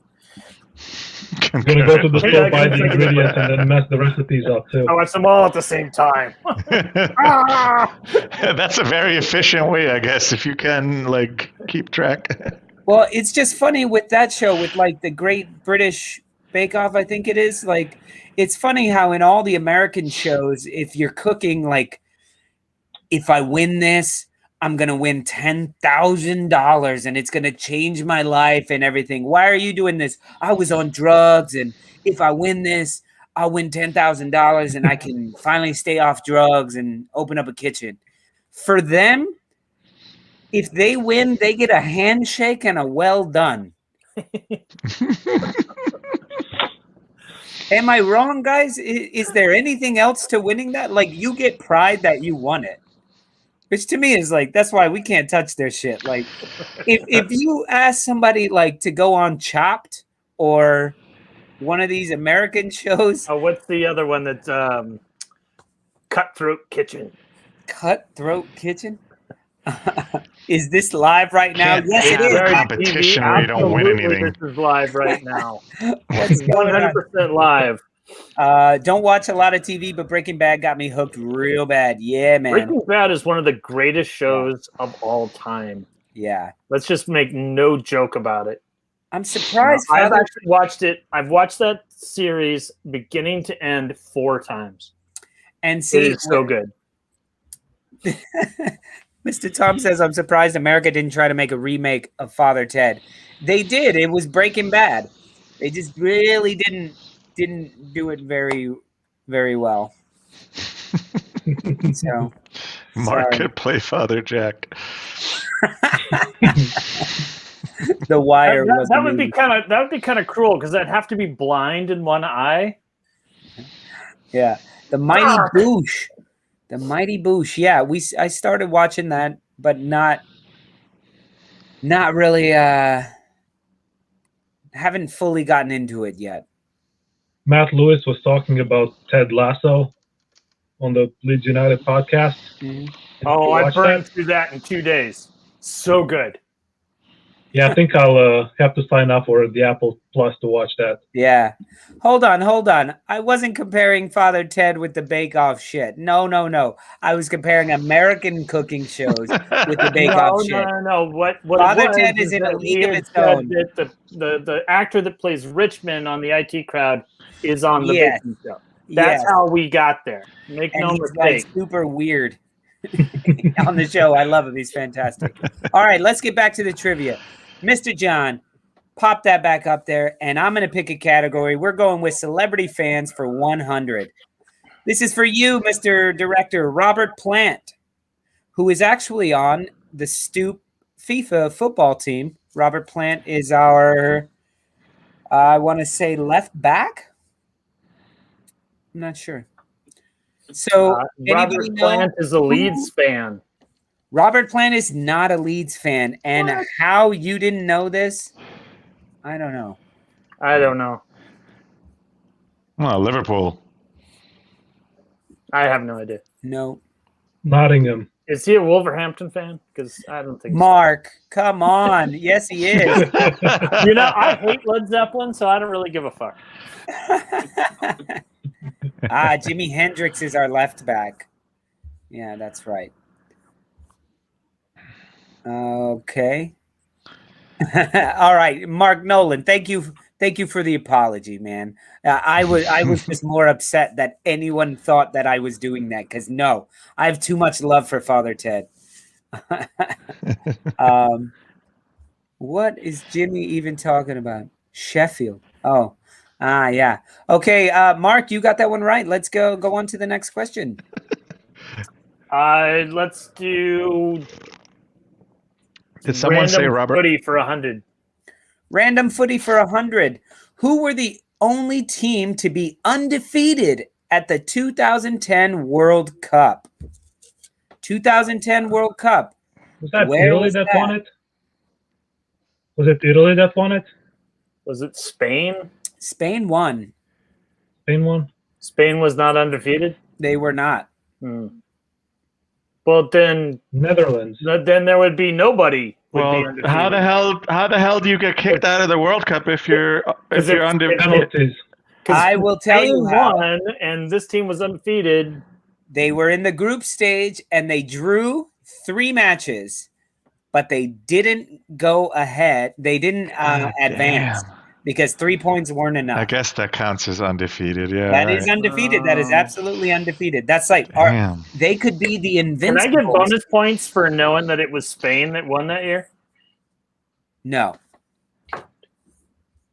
I'm going to go to the store, buy the ingredients, and then mess the recipes up, too. I watch them all at the same time. That's a very efficient way, I guess, if you can, like, keep track. Well, it's just funny with that show, with like the Great British Bake Off, I think it is. Like, it's funny how in all the American shows, if you're cooking, like, if I win this, I'm going to win $10,000 and it's going to change my life and everything. Why are you doing this? I was on drugs, and if I win this, I'll win $10,000 and I can finally stay off drugs and open up a kitchen. For them, if they win, they get a handshake and a well done. Am I wrong, guys? Is there anything else to winning that? Like, you get pride that you won it. Which to me is like, that's why we can't touch their shit. Like, if you ask somebody like to go on Chopped or one of these American shows. Oh, what's the other one that's Cutthroat Kitchen? Cutthroat Kitchen? Is this live right now? Yes, it is. Competition where you don't win anything. This is live right now. It's 100% live. Don't watch a lot of TV, but Breaking Bad got me hooked real bad. Yeah, man. Breaking Bad is one of the greatest shows of all time. Yeah. Let's just make no joke about it. I'm surprised. I've actually watched it. I've watched that series beginning to end 4 times. And see, it is so good. Mr. Tom says, I'm surprised America didn't try to make a remake of Father Ted. They did. It was Breaking Bad. They just really didn't do it very, very well. So Mark could play Father Jack. The Wire. That would be kind of cruel because I'd have to be blind in one eye. Yeah, the Mighty Boosh. The Mighty Boosh. Yeah, I started watching that, but not really. Haven't fully gotten into it yet. Matt Lewis was talking about Ted Lasso on the Leeds United podcast. Mm-hmm. Oh, I burned through that in 2 days. So good. Yeah, I think I'll have to sign up for the Apple Plus to watch that. Yeah. Hold on. I wasn't comparing Father Ted with the Bake Off shit. No. I was comparing American cooking shows with the Bake Off shit. No. What Father Ted is in a league of its own. The actor that plays Richmond on the IT Crowd is on the baking show. That's how we got there. Make no mistake. Like super weird on the show. I love him. He's fantastic. All right, let's get back to the trivia. Mr. John, pop that back up there, and I'm going to pick a category. We're going with celebrity fans for 100. This is for you, Mr. Director, Robert Plant, who is actually on the Stoop FIFA football team. Robert Plant is our, I want to say, left back. I'm not sure. So Robert Plant is a Leeds fan. Robert Plant is not a Leeds fan. And how you didn't know this, I don't know. Well, Liverpool. I have no idea. No. Nottingham. Is he a Wolverhampton fan? Because I don't think Mark, come on. Yes, he is. I hate Led Zeppelin, so I don't really give a fuck. Jimi Hendrix is our left back. Yeah, that's right. Okay. All right, Mark Nolan. Thank you for the apology, man. I was just more upset that anyone thought that I was doing that because no, I have too much love for Father Ted. What is Jimmy even talking about? Sheffield. Oh. Yeah. Okay, Mark, you got that one right. Let's go on to the next question. Let's do. Did someone say Robert? Footy for 100. Random footy for 100. Who were the only team to be undefeated at the 2010 World Cup? 2010 World Cup. Was that Italy that won it? Was it Italy that won it? Was it Spain? Spain won. Spain won? Spain was not undefeated? They were not. Well, then... Netherlands. Then there would be nobody Well, how the hell do you get kicked out of the World Cup if you're undefeated? Penalties. I will tell you how. won, and this team was undefeated. They were in the group stage and they drew 3 matches, but they didn't go ahead. They didn't advance because 3 points weren't enough. I guess that counts as undefeated. Yeah, that is undefeated. That is absolutely undefeated. That's like they could be the Invincibles. Can I give bonus points for knowing that it was Spain that won that year? No.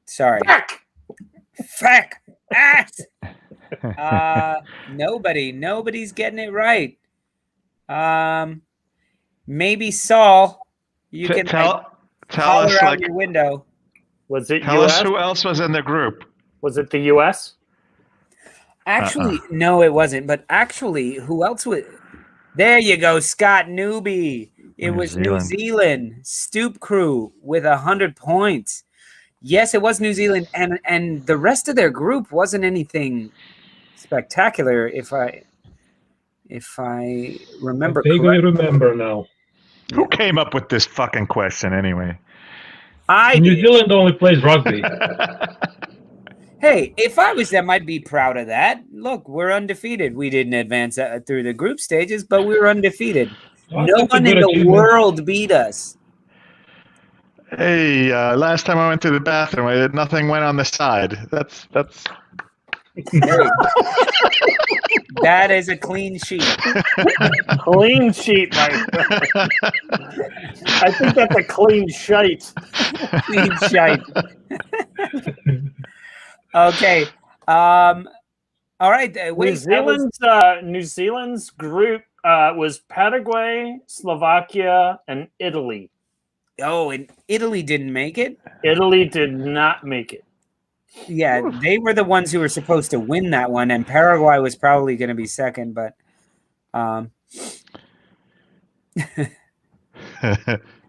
Sorry. Fuck. Ass. Nobody's getting it right. Maybe Saul. You can tell holler us out your window. Was it Tell US? us who else was in the group. Was it the US? Actually, no, it wasn't. But actually, who else would? There you go, Scott Newby. It was New Zealand. Stoop crew with 100 points. Yes, it was New Zealand, and the rest of their group wasn't anything spectacular. If I remember correctly. Vaguely remember now. Who came up with this fucking question anyway? New Zealand only plays rugby. Hey, if I was them, I'd be proud of that. Look, we're undefeated. We didn't advance through the group stages, but we were undefeated. No one in the world beat us. Hey, last time I went to the bathroom, nothing went on the side. That's. That is a clean sheet. Clean sheet, my friend. I think that's a clean shite. Clean shite. Okay. All right. New Zealand's group was Paraguay, Slovakia, and Italy. Oh, and Italy didn't make it? Italy did not make it. Yeah, they were the ones who were supposed to win that one, and Paraguay was probably going to be second, but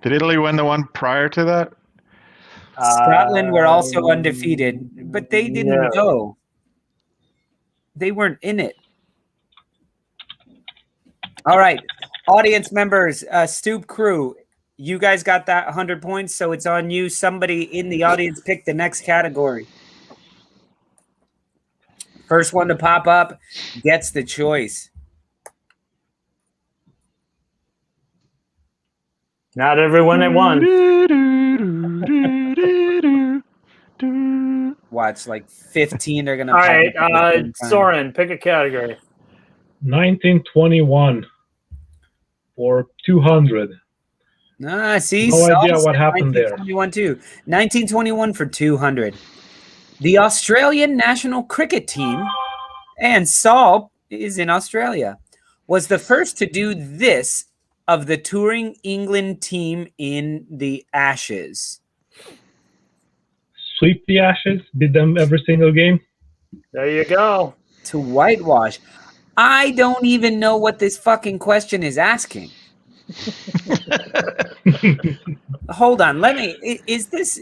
Did Italy win the one prior to that? Scotland were also undefeated, but they didn't go. They weren't in it. All right, audience members, Stoop crew, you guys got that 100 points, so it's on you. Somebody in the audience pick the next category. First one to pop up gets the choice. Not everyone at once. Watch, like 15 are going to pop up. All right, Sorin, pick a category. 1921 for 200. See, no idea what happened there. 1921 too. 1921 for 200. The Australian national cricket team, and Saul is in Australia, was the first to do this of the touring England team in the Ashes. Sweep the Ashes, beat them every single game. There you go. To whitewash. I don't even know what this fucking question is asking. Hold on. Is this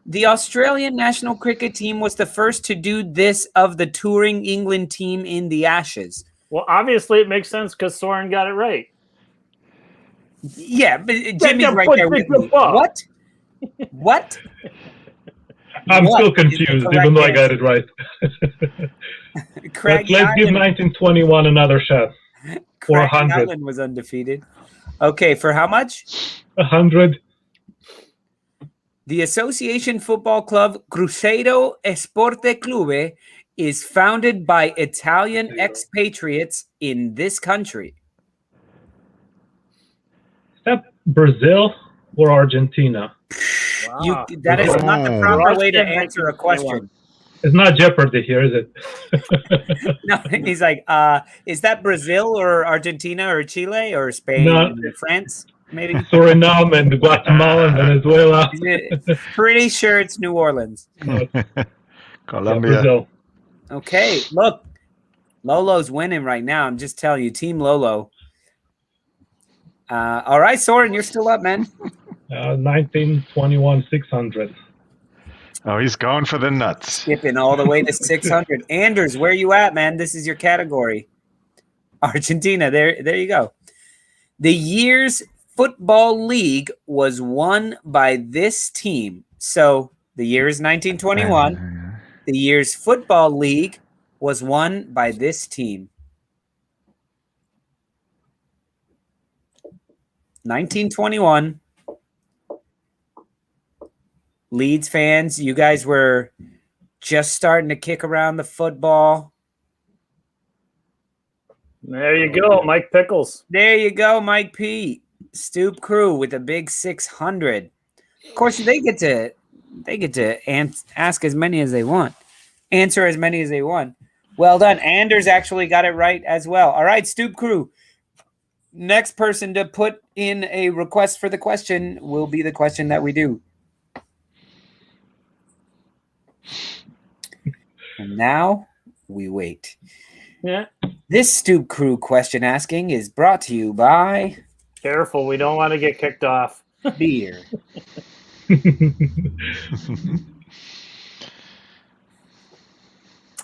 the Australian national cricket team was the first to do this of the touring England team in the Ashes? Well, obviously it makes sense because Sorin got it right. Yeah, but Jimmy's right there with me. What? I'm still confused, even though I got it right. Let's give 1921 another shot. For 100. Island was undefeated. Okay, for how much? 100. The Association Football Club Cruzeiro Esporte Clube is founded by Italian expatriates in this country. Is that Brazil or Argentina? Wow. That is not the proper way to answer a question. It's not Jeopardy here, is it? No, he's like, is that Brazil or Argentina or Chile or Spain or France? Maybe Suriname and Guatemala and Venezuela. Pretty sure it's New Orleans. Colombia. Yeah, Brazil. Okay, look. Lolo's winning right now. I'm just telling you, Team Lolo. All right, Sorin, you're still up, man. 1921, 600. Oh, he's going for the nuts. Skipping all the way to 600. Anders, where you at, man? This is your category. Argentina. There you go. The year's Football League was won by this team? So the year is 1921. The year's Football League was won by this team. 1921. Leeds fans, you guys were just starting to kick around the football. There you go, Mike Pickles. There you go, Mike P. Stoop crew with a big 600. Of course, they get to ask as many as they want, answer as many as they want. Well done. Anders actually got it right as well. All right, Stoop crew. Next person to put in a request for the question will be the question that we do. And now we wait. Yeah. This Stoop crew question asking is brought to you by Careful, we don't want to get kicked off. beer.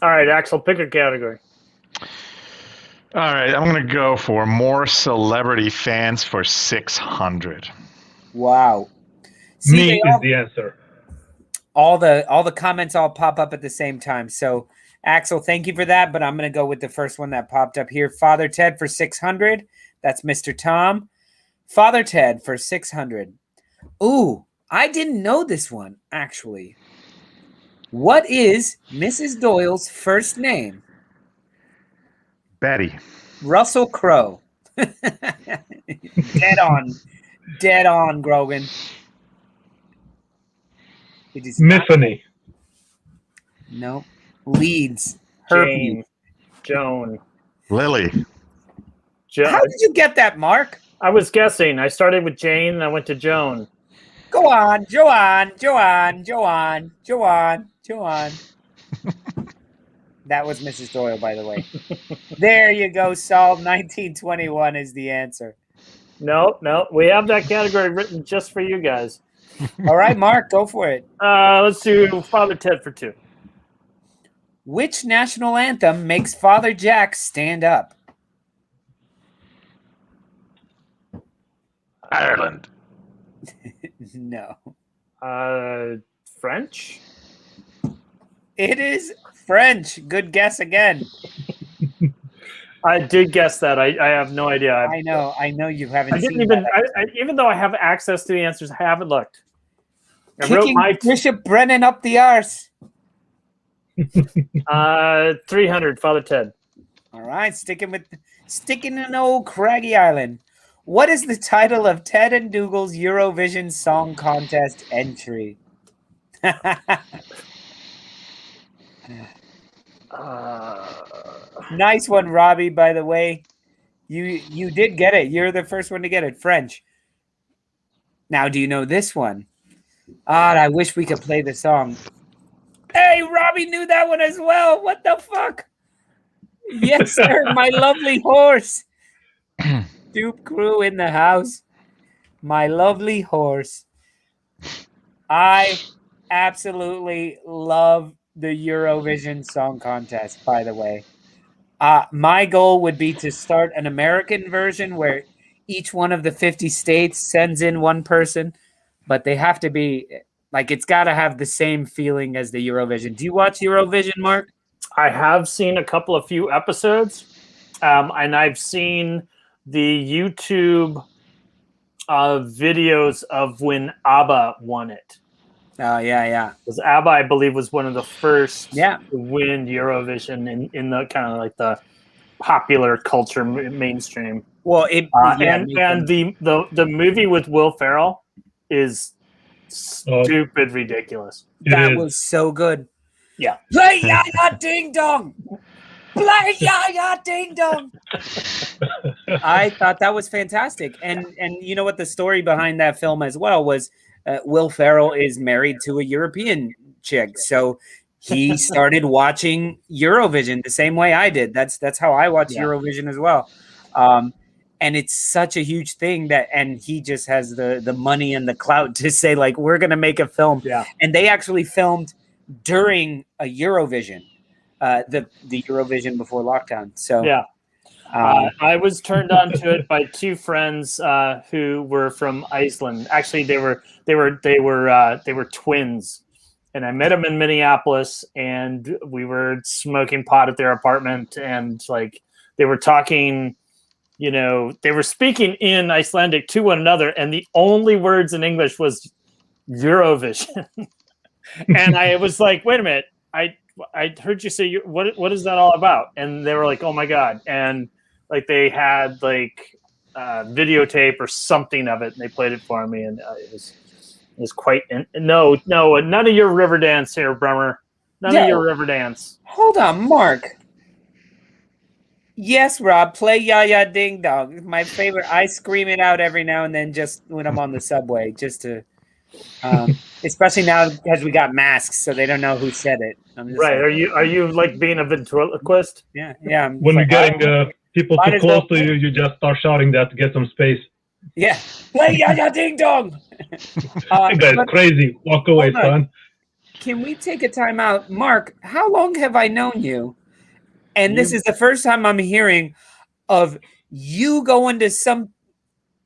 All right, Axel, pick a category. All right, I'm going to go for more celebrity fans for 600. Wow. Me is the answer. All the comments all pop up at the same time. So, Axel, thank you for that, but I'm going to go with the first one that popped up here. Father Ted for 600. That's Mr. Tom. Father Ted for 600. Ooh, I didn't know this one, actually. What is Mrs. Doyle's first name? Betty. Russell Crowe. Dead on, Grogan. It is Miffany. No. Leeds. Jane. Joan. Lily. How did you get that, Mark? I was guessing. I started with Jane, and I went to Joan. Go on, Joanne. That was Mrs. Doyle, by the way. There you go, solved. 1921 is the answer. No, we have that category written just for you guys. All right, Mark, go for it. Let's do Father Ted for 2. Which national anthem makes Father Jack stand up? Ireland. No. French? It is French. Good guess again. I did guess that. I have no idea. I know you haven't. I didn't even. Even though I have access to the answers, I haven't looked. Kicking Bishop Brennan up the arse. 300. Father Ted. All right, sticking in old Craggy Island. What is the title of Ted and Dougal's Eurovision Song Contest entry? Nice one, Robbie, by the way. You did get it. You're the first one to get it. French. Now, do you know this one? I wish we could play the song. Hey, Robbie knew that one as well. What the fuck? Yes, sir. My lovely horse. Stoop crew in the house. My lovely horse. I absolutely love the Eurovision Song Contest, by the way. My goal would be to start an American version where each one of the 50 states sends in one person, but they have to be, like, it's got to have the same feeling as the Eurovision. Do you watch Eurovision, Mark? I have seen a few episodes, and I've seen the YouTube videos of when ABBA won it. Oh, yeah. Because ABBA, I believe, was one of the first to win Eurovision in the kind of like the popular culture mainstream. Well, and the movie with Will Ferrell is stupid ridiculous. That was so good. Yeah. Play ya ding dong. Play ya ding dong. I thought that was fantastic. And you know what, the story behind that film as well was Will Ferrell is married to a European chick. So he started watching Eurovision the same way I did. That's how I watch Eurovision as well. And it's such a huge thing and he just has the money and the clout to say, like, we're going to make a film. Yeah. And they actually filmed during a Eurovision, the Eurovision before lockdown. So yeah. I was turned on to it by two friends who were from Iceland. Actually, they were twins, and I met them in Minneapolis, and we were smoking pot at their apartment, and like they were talking. You know, they were speaking in Icelandic to one another, and the only words in English was Eurovision. And I was like, wait a minute, I heard you say what is that all about? And they were like, oh my god. And like they had like videotape or something of it, and they played it for me, and it was quite no, none of your river dance here, Bremner. None of your river dance. Hold on, Mark. Yes, Rob, play Ya Ya Ding Dong. It's my favorite. I scream it out every now and then just when I'm on the subway, just to especially now because we got masks, so they don't know who said it. Right. Like, are you like being a ventriloquist? Yeah. When we're getting people too close to you, you just start shouting that to get some space. Yeah. Play Ya Ya Ding Dong. That's crazy. Walk away, son. Can we take a time out? Mark, how long have I known you? And this is the first time I'm hearing of you going to some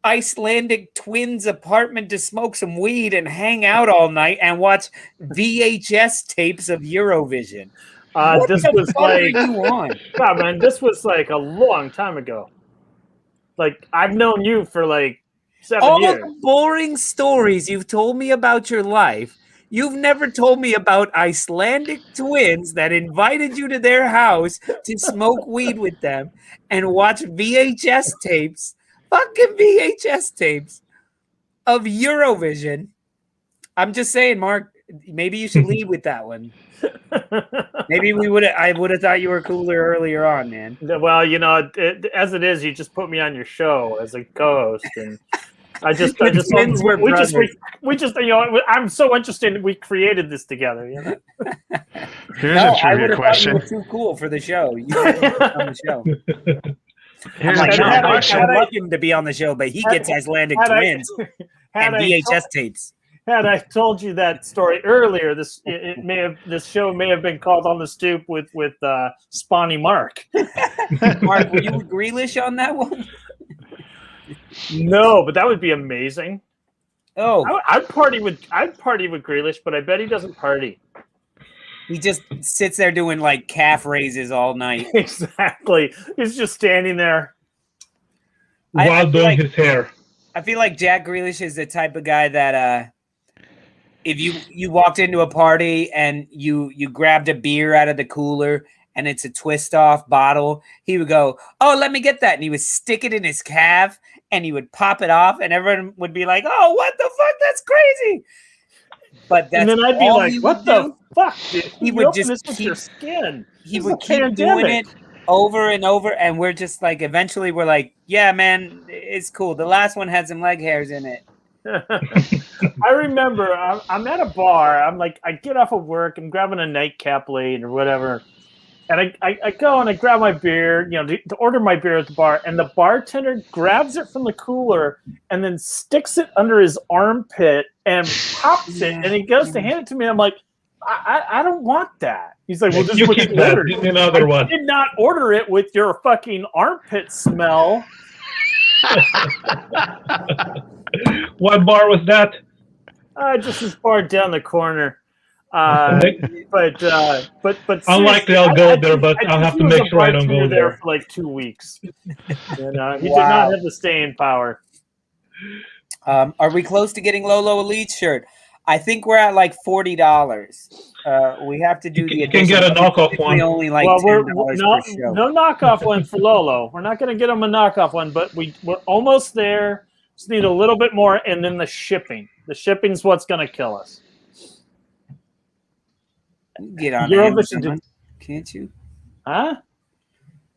Icelandic twins' apartment to smoke some weed and hang out all night and watch VHS tapes of Eurovision. This was like, God, man, this was like a long time ago. Like I've known you for like 7 years. All the boring stories you've told me about your life. You've never told me about Icelandic twins that invited you to their house to smoke weed with them and watch VHS tapes, fucking VHS tapes of Eurovision. I'm just saying, Mark, maybe you should lead with that one. Maybe I would have thought you were cooler earlier on, man. Well, you know, as it is, you just put me on your show as a co-host, and we just, you know, I'm so interested. We created this together. You know? Here's a trivia question. You were too cool for the show. You were on the show. Here's a trivia question. I'd love him to be on the show, but he gets Icelandic twins and VHS tapes. Had I told you that story earlier, this show may have been called On the Stoop with Spawny Mark. Mark, were you with Grealish on that one? No, but that would be amazing. Oh, I'd party with Grealish, but I bet he doesn't party. He just sits there doing like calf raises all night. Exactly. He's just standing there while doing his hair. I feel like Jack Grealish is the type of guy that if you walked into a party and you grabbed a beer out of the cooler and it's a twist off bottle, he would go, "Oh, let me get that," and he would stick it in his calf and he would pop it off, and everyone would be like, "Oh, what the fuck? That's crazy!" But that's and then I'd be like, "What the fuck? Dude? He would just keep your skin. He would keep doing it over and over, and we're just like, eventually, we're like, "Yeah, man, it's cool." The last one had some leg hairs in it. I remember I'm at a bar. I'm like, I get off of work. I'm grabbing a nightcap late or whatever. And I go and I grab my beer, you know, to order my beer at the bar. And the bartender grabs it from the cooler and then sticks it under his armpit and pops it. And he goes to hand it to me. I'm like, I don't want that. He's like, well, this is what you ordered. Give me another one. I did not order it with your fucking armpit smell. What bar was that? Just this bar down the corner. But unlikely I'll go there, but I'll have to make sure I don't go there for like 2 weeks. And he did not have the staying power. Are we close to getting Lolo a Leeds shirt? I think we're at like $40. We have to do you can get a knockoff one. Only like $10 per show. No knockoff one for Lolo. We're not going to get him a knockoff one, but we're almost there. Just need a little bit more, and then the shipping. The shipping's what's going to kill us. Get on Amazon, can't you? Huh?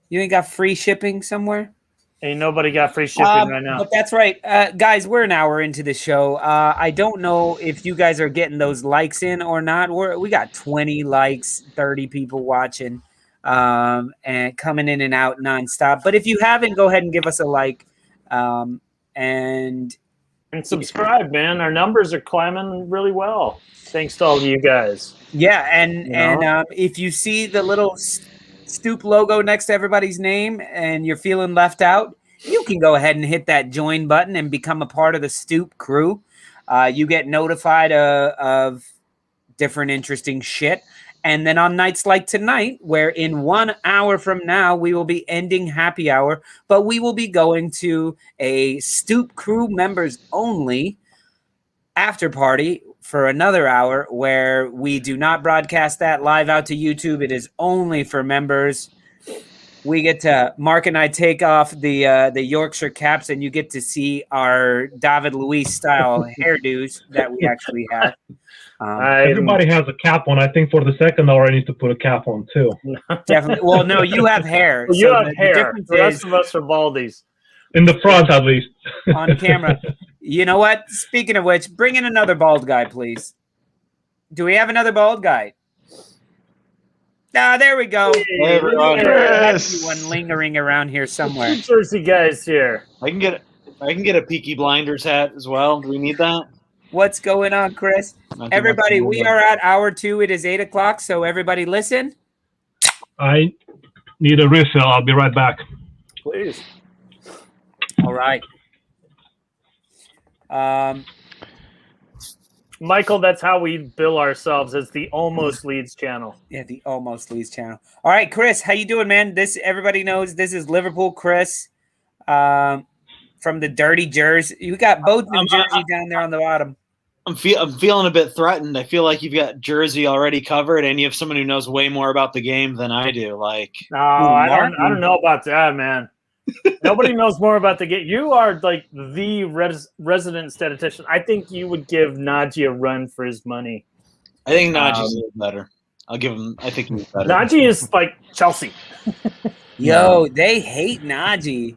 You ain't got free shipping somewhere? Ain't nobody got free shipping right now. But that's right. Guys, we're an hour into the show. I don't know if you guys are getting those likes in or not. We got 20 likes, 30 people watching, and coming in and out nonstop. But if you haven't, go ahead and give us a like. And subscribe, man. Our numbers are climbing really well. Thanks to all of you guys. Yeah, and if you see the little Stoop logo next to everybody's name and you're feeling left out, you can go ahead and hit that join button and become a part of the Stoop crew. You get notified of different interesting shit. And then on nights like tonight, where in 1 hour from now, we will be ending happy hour, but we will be going to a Stoop crew members only after party for another hour where we do not broadcast that live out to YouTube. It is only for members. We get to, Mark and I take off the Yorkshire caps and you get to see our David Luiz style hairdos that we actually have. Everybody has a cap on. I think for the second hour, I need to put a cap on too. Definitely. Well, no, you have hair. Well, you have hair. The rest of us are baldies. In the front, at least. On camera. You know what? Speaking of which, bring in another bald guy, please. Do we have another bald guy? Ah, there we go. Hey, everyone. Everyone lingering around here somewhere. Two Jersey guys here. I can get a Peaky Blinders hat as well. Do we need that? What's going on, Chris? Everybody, we are at hour 2. It is 8 o'clock, so everybody listen. I need a refill. I'll be right back. Please. All right. Michael, that's how we bill ourselves as the Almost Leeds channel. Yeah, the Almost Leeds channel. All right, Chris, how you doing, man? Everybody knows this is Liverpool Chris from the Dirty Jersey. You got both New Jersey down there on the bottom. I'm feeling a bit threatened. I feel like you've got Jersey already covered, and you have someone who knows way more about the game than I do. Like, no, I don't know about that, man. Nobody knows more about the game. You are like the resident statistician. I think you would give Najee a run for his money. I think Najee's a little better. I'll give him. I think he's better. Najee is like Chelsea. Yo, they hate Najee.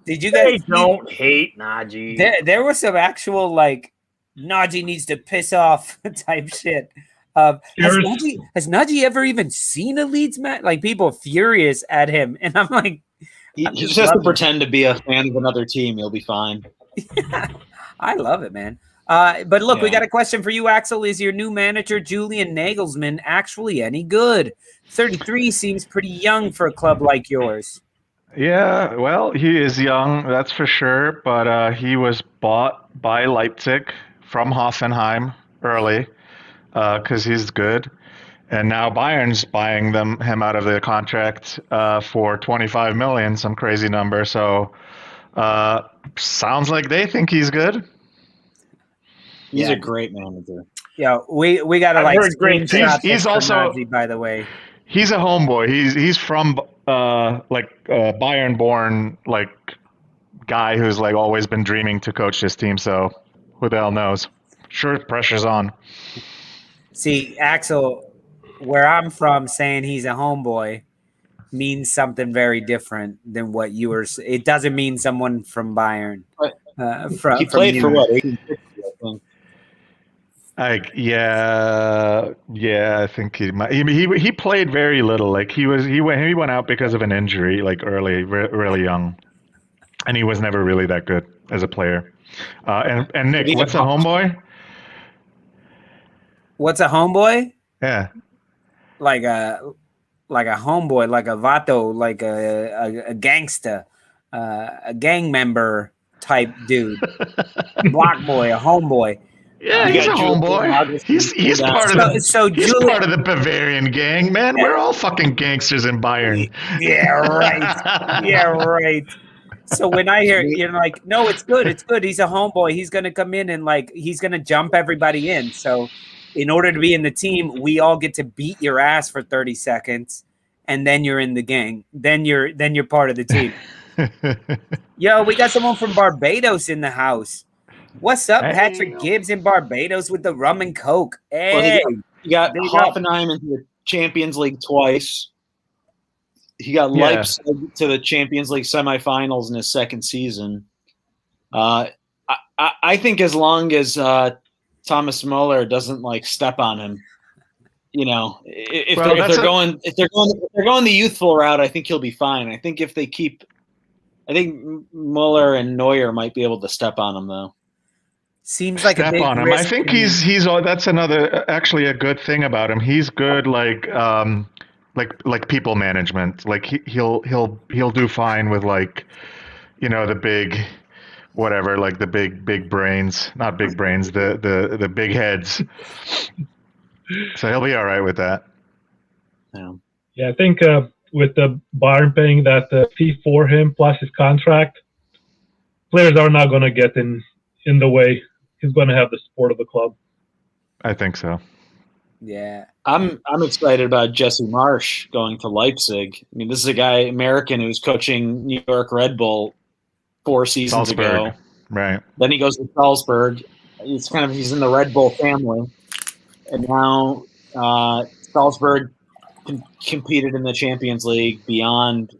Did you guys? They don't hate Najee. There was some actual like Najee needs to piss off type shit. Has Najee ever even seen a Leeds match? Like people furious at him, and I'm like. He just has to pretend to be a fan of another team. He'll be fine. I love it, man. But look, we got a question for you, Axel. Is your new manager, Julian Nagelsmann, actually any good? 33 seems pretty young for a club like yours. Yeah, well, he is young, that's for sure. But he was bought by Leipzig from Hoffenheim early because he's good. And now Bayern's buying him out of the contract for 25 million, some crazy number. So sounds like they think he's good. He's a great manager. Yeah, we got to like screenshot. He's also Nazi, by the way. He's a homeboy. He's from Bayern-born like guy who's like always been dreaming to coach this team. So who the hell knows? Sure, pressure's on. See, Axel. Where I'm from, saying he's a homeboy means something very different than what you were. It doesn't mean someone from Bayern. He played for what? I think he might. He played very little. Like he went out because of an injury, like really young, and he was never really that good as a player. And Nick, what's a homeboy? What's a homeboy? Yeah. Like a homeboy, like a vato, like a gangster, a gang member type dude, block boy, a homeboy. Yeah, he's a homeboy. He's part of the Bavarian gang, man. We're all fucking gangsters in Bayern. Yeah, right. Yeah, right. So when I hear you're like, no, it's good. He's a homeboy. He's gonna come in and like he's gonna jump everybody in. So. In order to be in the team, we all get to beat your ass for 30 seconds, and then you're in the gang. Then you're part of the team. Yo, we got someone from Barbados in the house. What's up, Patrick Gibbs in Barbados with the rum and coke? Hey, well, he got Hoffenheim into the Champions League twice. He got Leipzig to the Champions League semifinals in his second season. I think as long as Thomas Muller doesn't like step on him. You know, if they're going the youthful route, I think he'll be fine. I think if they keep, I think Muller and Neuer might be able to step on him though. Seems like step a big on him. I think he's that's another actually a good thing about him. He's good like like people management. Like he'll do fine with like, the big, whatever, like the big brains, not big brains, the big heads. So he'll be all right with that. Yeah, I think with the Bayern paying that fee for him plus his contract, players are not going to get in the way. He's going to have the support of the club. I think so. Yeah. I'm excited about Jesse Marsch going to Leipzig. I mean, this is a guy, American, who was coaching New York Red Bull 4 seasons ago. Right. Then he goes to Salzburg. He's in the Red Bull family. And now Salzburg competed in the Champions League beyond,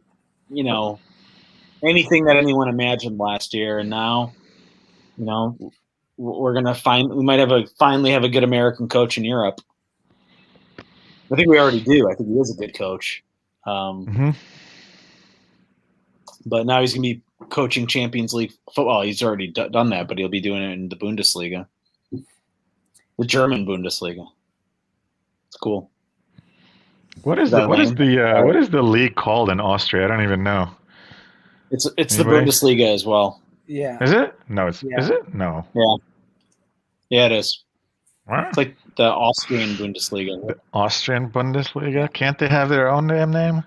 anything that anyone imagined last year. And now, we're going to we might finally have a good American coach in Europe. I think we already do. I think he is a good coach. But now he's going to be coaching Champions League football. He's already done that, but he'll be doing it in the Bundesliga, the German Bundesliga. It's cool. What is the league called in Austria? I don't even know. It's the Bundesliga as well. Yeah. Is it? No, is it? No. Yeah. Yeah, it is. What? It's like the Austrian Bundesliga. The Austrian Bundesliga? Can't they have their own damn name?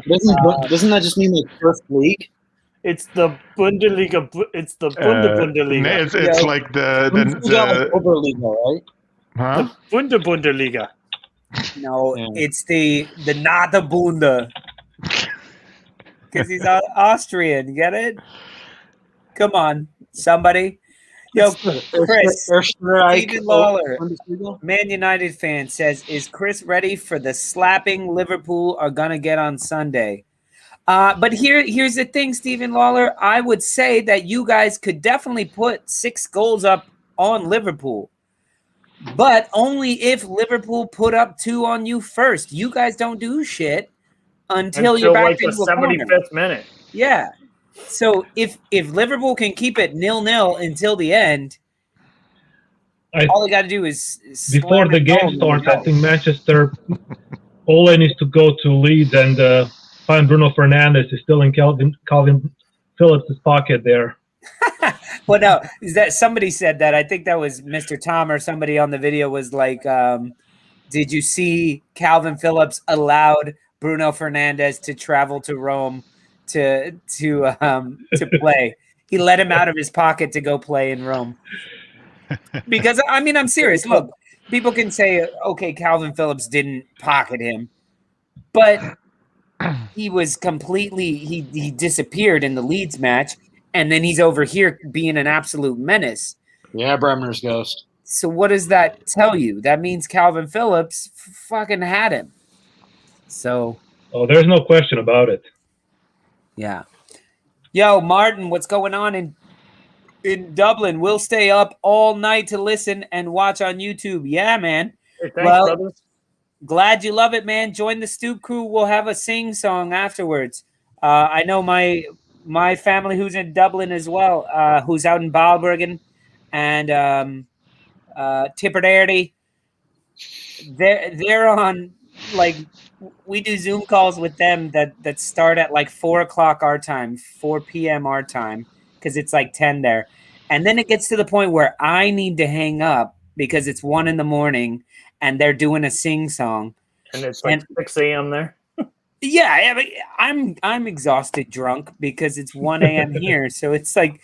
Doesn't that just mean like first league? It's the Bundesliga. It's the Bundesliga. It's like the Oberliga, right? Huh? The Bundesliga. No, it's the not the Bunda. Because he's Austrian. Get it? Come on, somebody. Yo, Chris, Stephen Lawler, Man United fan, says, is Chris ready for the slapping Liverpool are going to get on Sunday? But here's the thing, Stephen Lawler. I would say that you guys could definitely put 6 goals up on Liverpool, but only if Liverpool put up 2 on you first. You guys don't do shit until you're back to the 75th minute. Yeah. So if Liverpool can keep it 0-0 until the end, all they got to do is before the game starts. I think Manchester Ole needs to go to Leeds and find Bruno Fernandes is still in Calvin Phillips' pocket there. Well, no, is that somebody said that? I think that was Mr. Tom or somebody on the video was like, "Did you see Calvin Phillips allowed Bruno Fernandes to travel to Rome to play? He let him out of his pocket to go play in Rome." Because I mean, I'm serious. Look, people can say, "Okay, Calvin Phillips didn't pocket him," but he was completely he disappeared in the Leeds match, and then he's over here being an absolute menace. Yeah, Bremner's ghost. So what does that tell you? That means Calvin Phillips fucking had him. So, there's no question about it. Yeah. Yo, Martin, what's going on in Dublin? We'll stay up all night to listen and watch on YouTube. Yeah, man. Hey, thanks, brothers. Glad you love it, man. Join the Stoop crew. We'll have a sing song afterwards. I know my family who's in Dublin as well, who's out in Balbriggan and Tipperary. They're on, like, we do Zoom calls with them that start at like 4 o'clock our time, 4 p.m. our time, because it's like 10 there. And then it gets to the point where I need to hang up because it's 1 a.m. and they're doing a sing song. And it's like 6 a.m. there. Yeah, I'm exhausted drunk because it's 1 a.m. here. So it's like,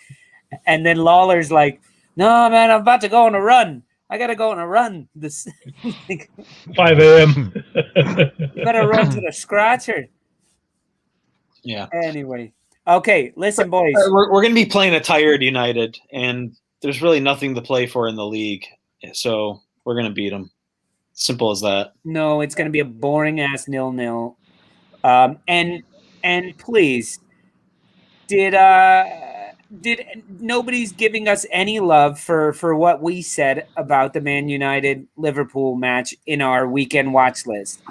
and then Lawler's like, "No, man, I'm about to go on a run. I got to go on a run." This 5 a.m. You got to run to the scratcher. Yeah. Anyway. Okay, listen, boys. We're going to be playing a tired United, and there's really nothing to play for in the league. So we're going to beat them. Simple as that. No, it's going to be a boring-ass 0-0. And please, did nobody's giving us any love for what we said about the Man United Liverpool match in our weekend watch list?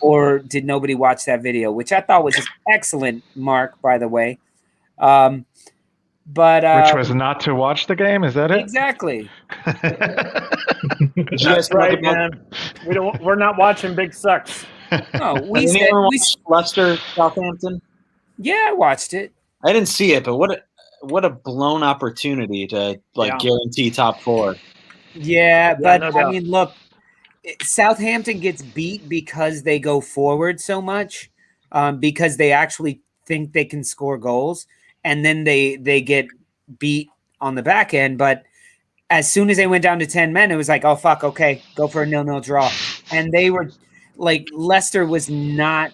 Or did nobody watch that video, which I thought was excellent, Mark, by the way. But which was not to watch the game, is that it? Exactly. That's right, man. We're not watching Big Sucks. No, Did anyone watch Leicester Southampton? Yeah, I watched it. I didn't see it, but what a blown opportunity to guarantee top 4. Yeah, but no I doubt. mean, look, Southampton gets beat because they go forward so much, because they actually think they can score goals, and then they get beat on the back end. But as soon as they went down to 10 men, it was like, oh fuck, okay, go for a 0-0 draw. And they were like, Leicester was not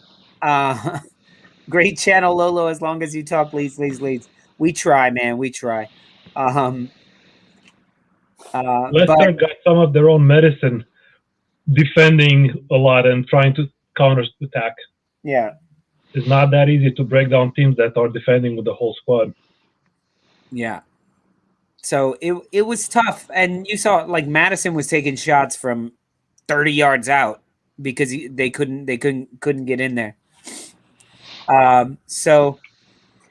great channel, Lolo, as long as you talk Leeds. We try, man, we try. Leicester got some of their own medicine, defending a lot and trying to counter attack. Yeah, it's not that easy to break down teams that are defending with the whole squad. Yeah, so it was tough, and you saw like Madison was taking shots from 30 yards out because they couldn't get in there. So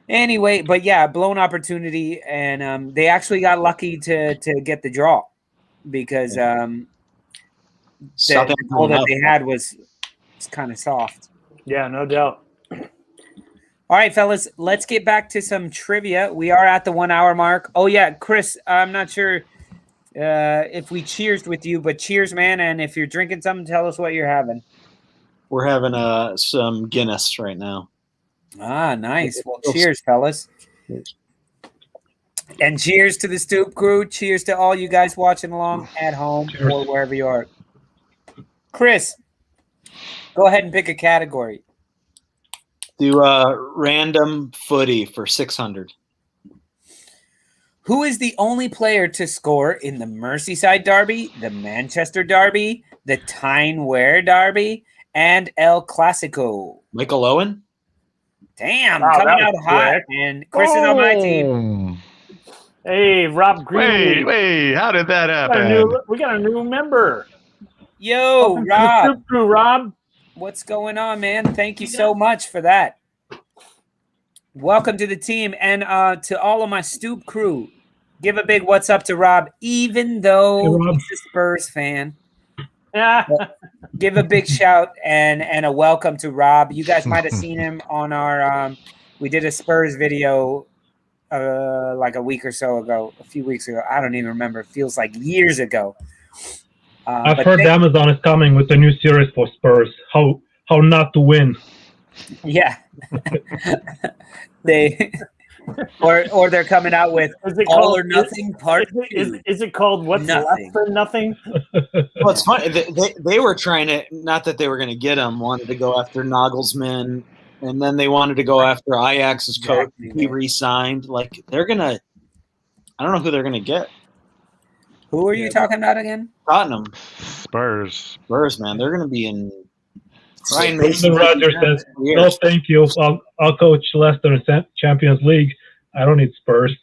anyway, but yeah, blown opportunity, and they actually got lucky to get the draw because the goal that they had was kind of soft. Yeah, no doubt. All right, fellas, let's get back to some trivia. We are at the 1 hour mark. Oh yeah, Chris, I'm not sure if we cheersed with you, but cheers, man. And if you're drinking something, tell us what you're having. We're having some Guinness right now. Ah, nice. Well, cheers, fellas. And cheers to the Stoop crew. Cheers to all you guys watching along at home or wherever you are. Chris, go ahead and pick a category. Do random footy for 600. Who is the only player to score in the Merseyside Derby, the Manchester Derby, the Tyne-Wear Derby, and El Clasico? Michael Owen? Damn, coming out hot, and Chris is on my team. Hey, Rob Green. Wait, how did that happen? We got a new member. Yo, Welcome Rob. to the crew, Rob. What's going on, man? Thank you so much for that. Welcome to the team, and to all of my Stoop crew. Give a big what's up to Rob, even though he's a Spurs fan. Yeah. Give a big shout and a welcome to Rob. You guys might have seen him on our we did a Spurs video like a few weeks ago. I don't even remember. It feels like years ago. I've heard Amazon is coming with a new series for Spurs. How not to win. Yeah. or they're coming out with All or Nothing Part 2. Is it called What's Left for Nothing? Well, it's funny. They were trying to, not that they were going to get him, wanted to go after Nagelsmann, and then they wanted to go after Ajax's coach. He re-signed. Like, they're going to – I don't know who they're going to get. Who are you talking about again? Tottenham. Spurs, man. They're going to be in – Brendan Rodgers says, no, thank you. I'll coach Leicester in Champions League. I don't need Spurs.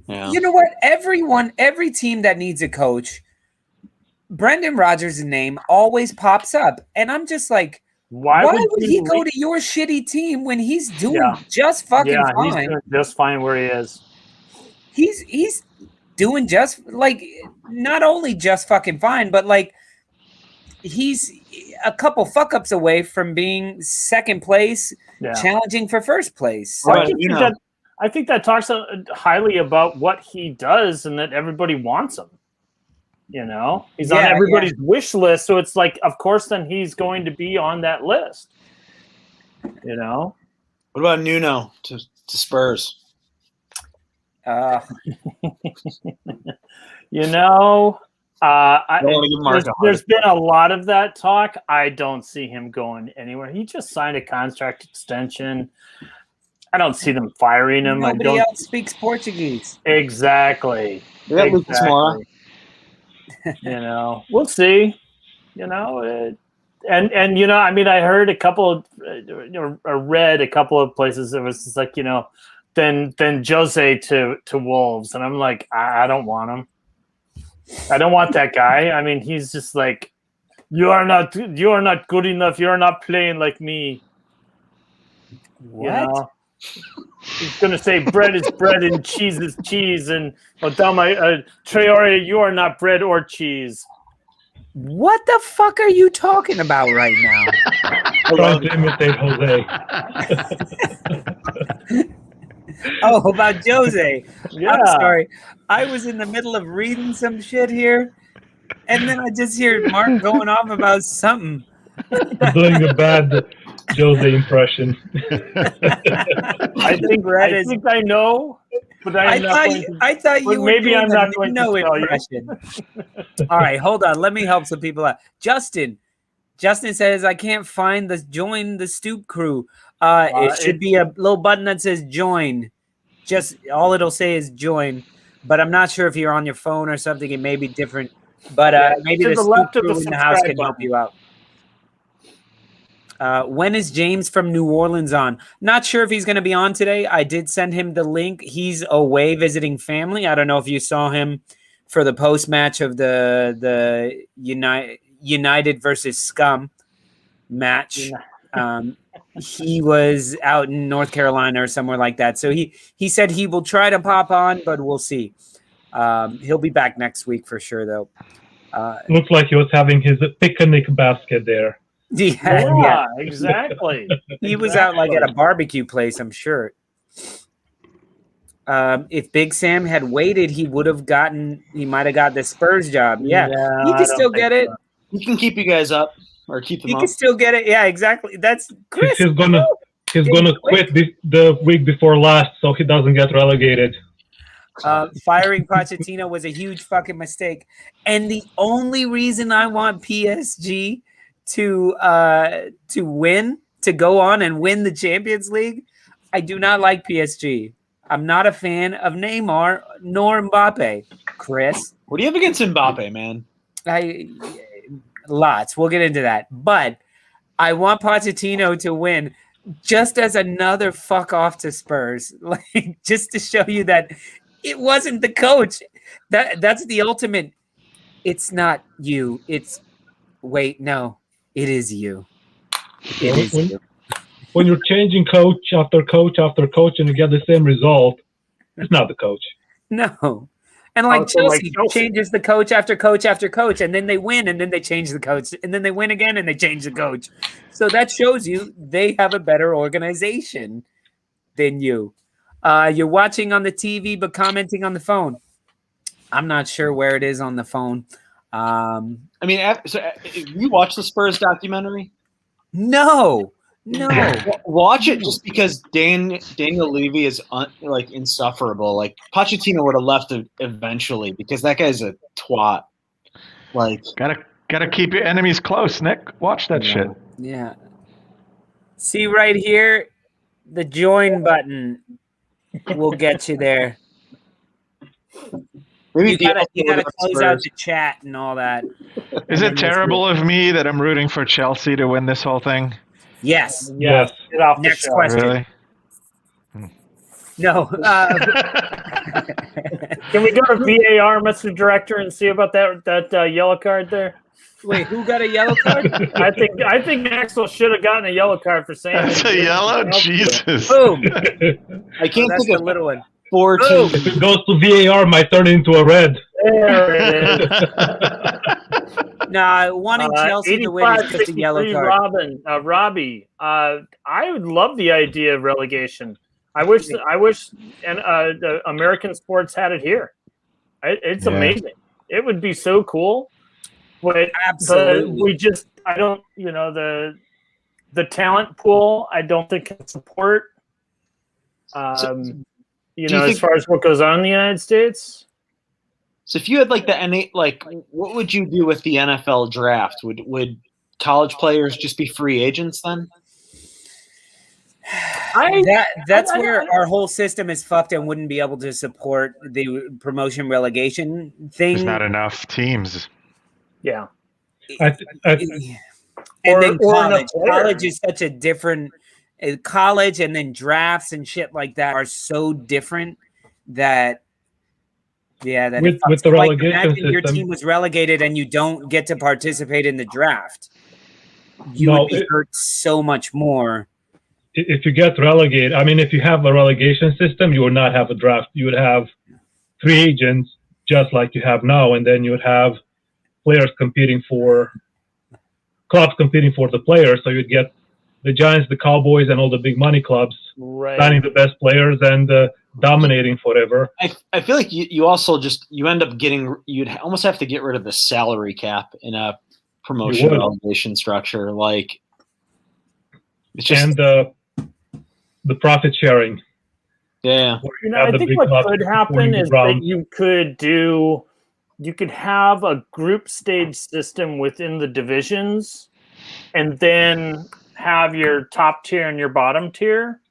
Yeah. You know what? Every team that needs a coach, Brendan Rodgers' name always pops up. And I'm just like, why would he go to your shitty team when he's doing just fucking fine? He's doing just fine where he is. He's doing just, like, not only just fucking fine, but, like, he's a couple fuck ups away from being second place, challenging for first place. So, I think that talks highly about what he does and that everybody wants him. You know, he's on everybody's wish list. So it's like, of course, then he's going to be on that list. You know, what about Nuno to Spurs? You know, there's been a lot of that talk. I don't see him going anywhere. He just signed a contract extension. I don't see them firing him. Nobody else speaks Portuguese. Exactly. Yeah, exactly. You know, we'll see. You know, and you know, I mean, I heard a couple of, or read a couple of places that was just like, you know, then Jose to Wolves, and I'm like, I don't want him. I don't want that guy. I mean, he's just like, you are not good enough. You are not playing like me. What? You know? He's gonna say bread is bread and cheese is cheese, and Traore, you are not bread or cheese. What the fuck are you talking about right now? Trying to imitate Jose. Oh, about Jose. Yeah. I'm sorry. I was in the middle of reading some shit here, and then I just hear Mark going off about something. Doing a bad Jose impression. I think I know, but I thought you were maybe doing I'm not going to tell impression. All right, hold on. Let me help some people out. Justin says, I can't find the join the Stoop crew. It should be a little button that says join. Just all it'll say is join. But I'm not sure if you're on your phone or something. It may be different. But maybe the Stoop crew in the house can help you out. When is James from New Orleans on? Not sure if he's going to be on today. I did send him the link. He's away visiting family. I don't know if you saw him for the post match of the United versus Scum match. He was out in North Carolina or somewhere like that. So he said he will try to pop on, but we'll see. He'll be back next week for sure, though. Looks like he was having his picnic basket there. Yeah, exactly. He was out like at a barbecue place, I'm sure. If Big Sam had waited, he might have got the Spurs job. Yeah, he can still get it. He can keep you guys up or keep them up. He can still get it. Yeah, exactly. That's Chris. He's gonna quit the week before last so he doesn't get relegated. Firing Pochettino was a huge fucking mistake. And the only reason I want PSG to win, to go on and win the Champions League, I do not like PSG. I'm not a fan of Neymar nor Mbappe. Chris, what do you have against Mbappe, man? Lots. We'll get into that. But I want Pochettino to win just as another fuck off to Spurs. Like, just to show you that it wasn't the coach. That's the ultimate. It's not you. Wait, no. It is you. When you're changing coach after coach after coach and you get the same result, it's not the coach. No. And Chelsea changes the coach after coach after coach, and then they win, and then they change the coach, and then they win again, and they change the coach. So that shows you they have a better organization than you. You're watching on the TV but commenting on the phone. I'm not sure where it is on the phone. You watch the Spurs documentary? No. Watch it just because Daniel Levy is insufferable. Like, Pochettino would have left eventually because that guy's a twat. Like, gotta keep your enemies close, Nick. Watch that shit. Yeah. See right here, the join button will get you there. You gotta close out the chat and all that. Is it terrible of me that I'm rooting for Chelsea to win this whole thing? Yes. Get off the Next show. question. Really? No. Can we go to VAR, Mr. Director, and see about that yellow card there? Wait, who got a yellow card? I think Maxwell should have gotten a yellow card for saying that's a yellow. Jesus. Boom. I can't That's think the of little one. 4 teams. If it goes to VAR, might turn into a red. There it is. Nah, wanting Chelsea to win is just a yellow card. Robbie, I would love the idea of relegation. I wish the American sports had it here. It's amazing. It would be so cool. But absolutely, the talent pool, I don't think can support. As far as what goes on in the United States. So if you had what would you do with the NFL draft? Would college players just be free agents then? That's where our whole system is fucked and wouldn't be able to support the promotion relegation thing. There's not enough teams. Yeah. And then college. College is such a different college, and then drafts and shit like that are so different that with the relegation system, your team was relegated and you don't get to participate in the draft. You would be hurt so much more. If you get relegated, if you have a relegation system, you would not have a draft. You would have free agents just like you have now, and then you would have clubs competing for the players. So you'd get the Giants, the Cowboys, and all the big money clubs signing the best players and dominating forever. I feel like you also you end up you'd almost have to get rid of the salary cap in a promotion relegation structure. Like, it's just, and the profit sharing. Yeah. I think what could happen is that you could have a group stage system within the divisions, and then have your top tier and your bottom tier.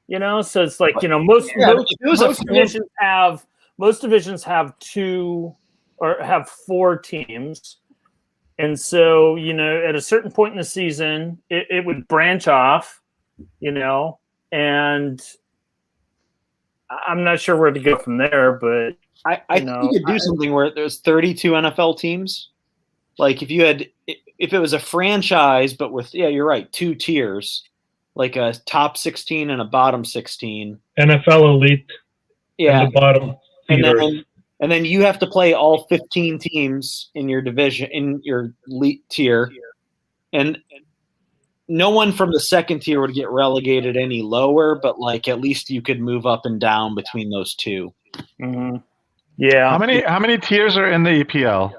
So it's like, most divisions have 2 or have 4 teams. And so, at a certain point in the season, it would branch off, and I'm not sure where to go from there, but I think you could do something where there's 32 NFL teams. Like if it was a franchise, but with, you're right, 2 tiers, like a top 16 and a bottom 16. NFL elite. Yeah. And the bottom feeders. And then you have to play all 15 teams in your division, in your elite tier. And no one from the second tier would get relegated any lower, but like at least you could move up and down between those 2. Mm-hmm. Yeah. How many tiers are in the EPL?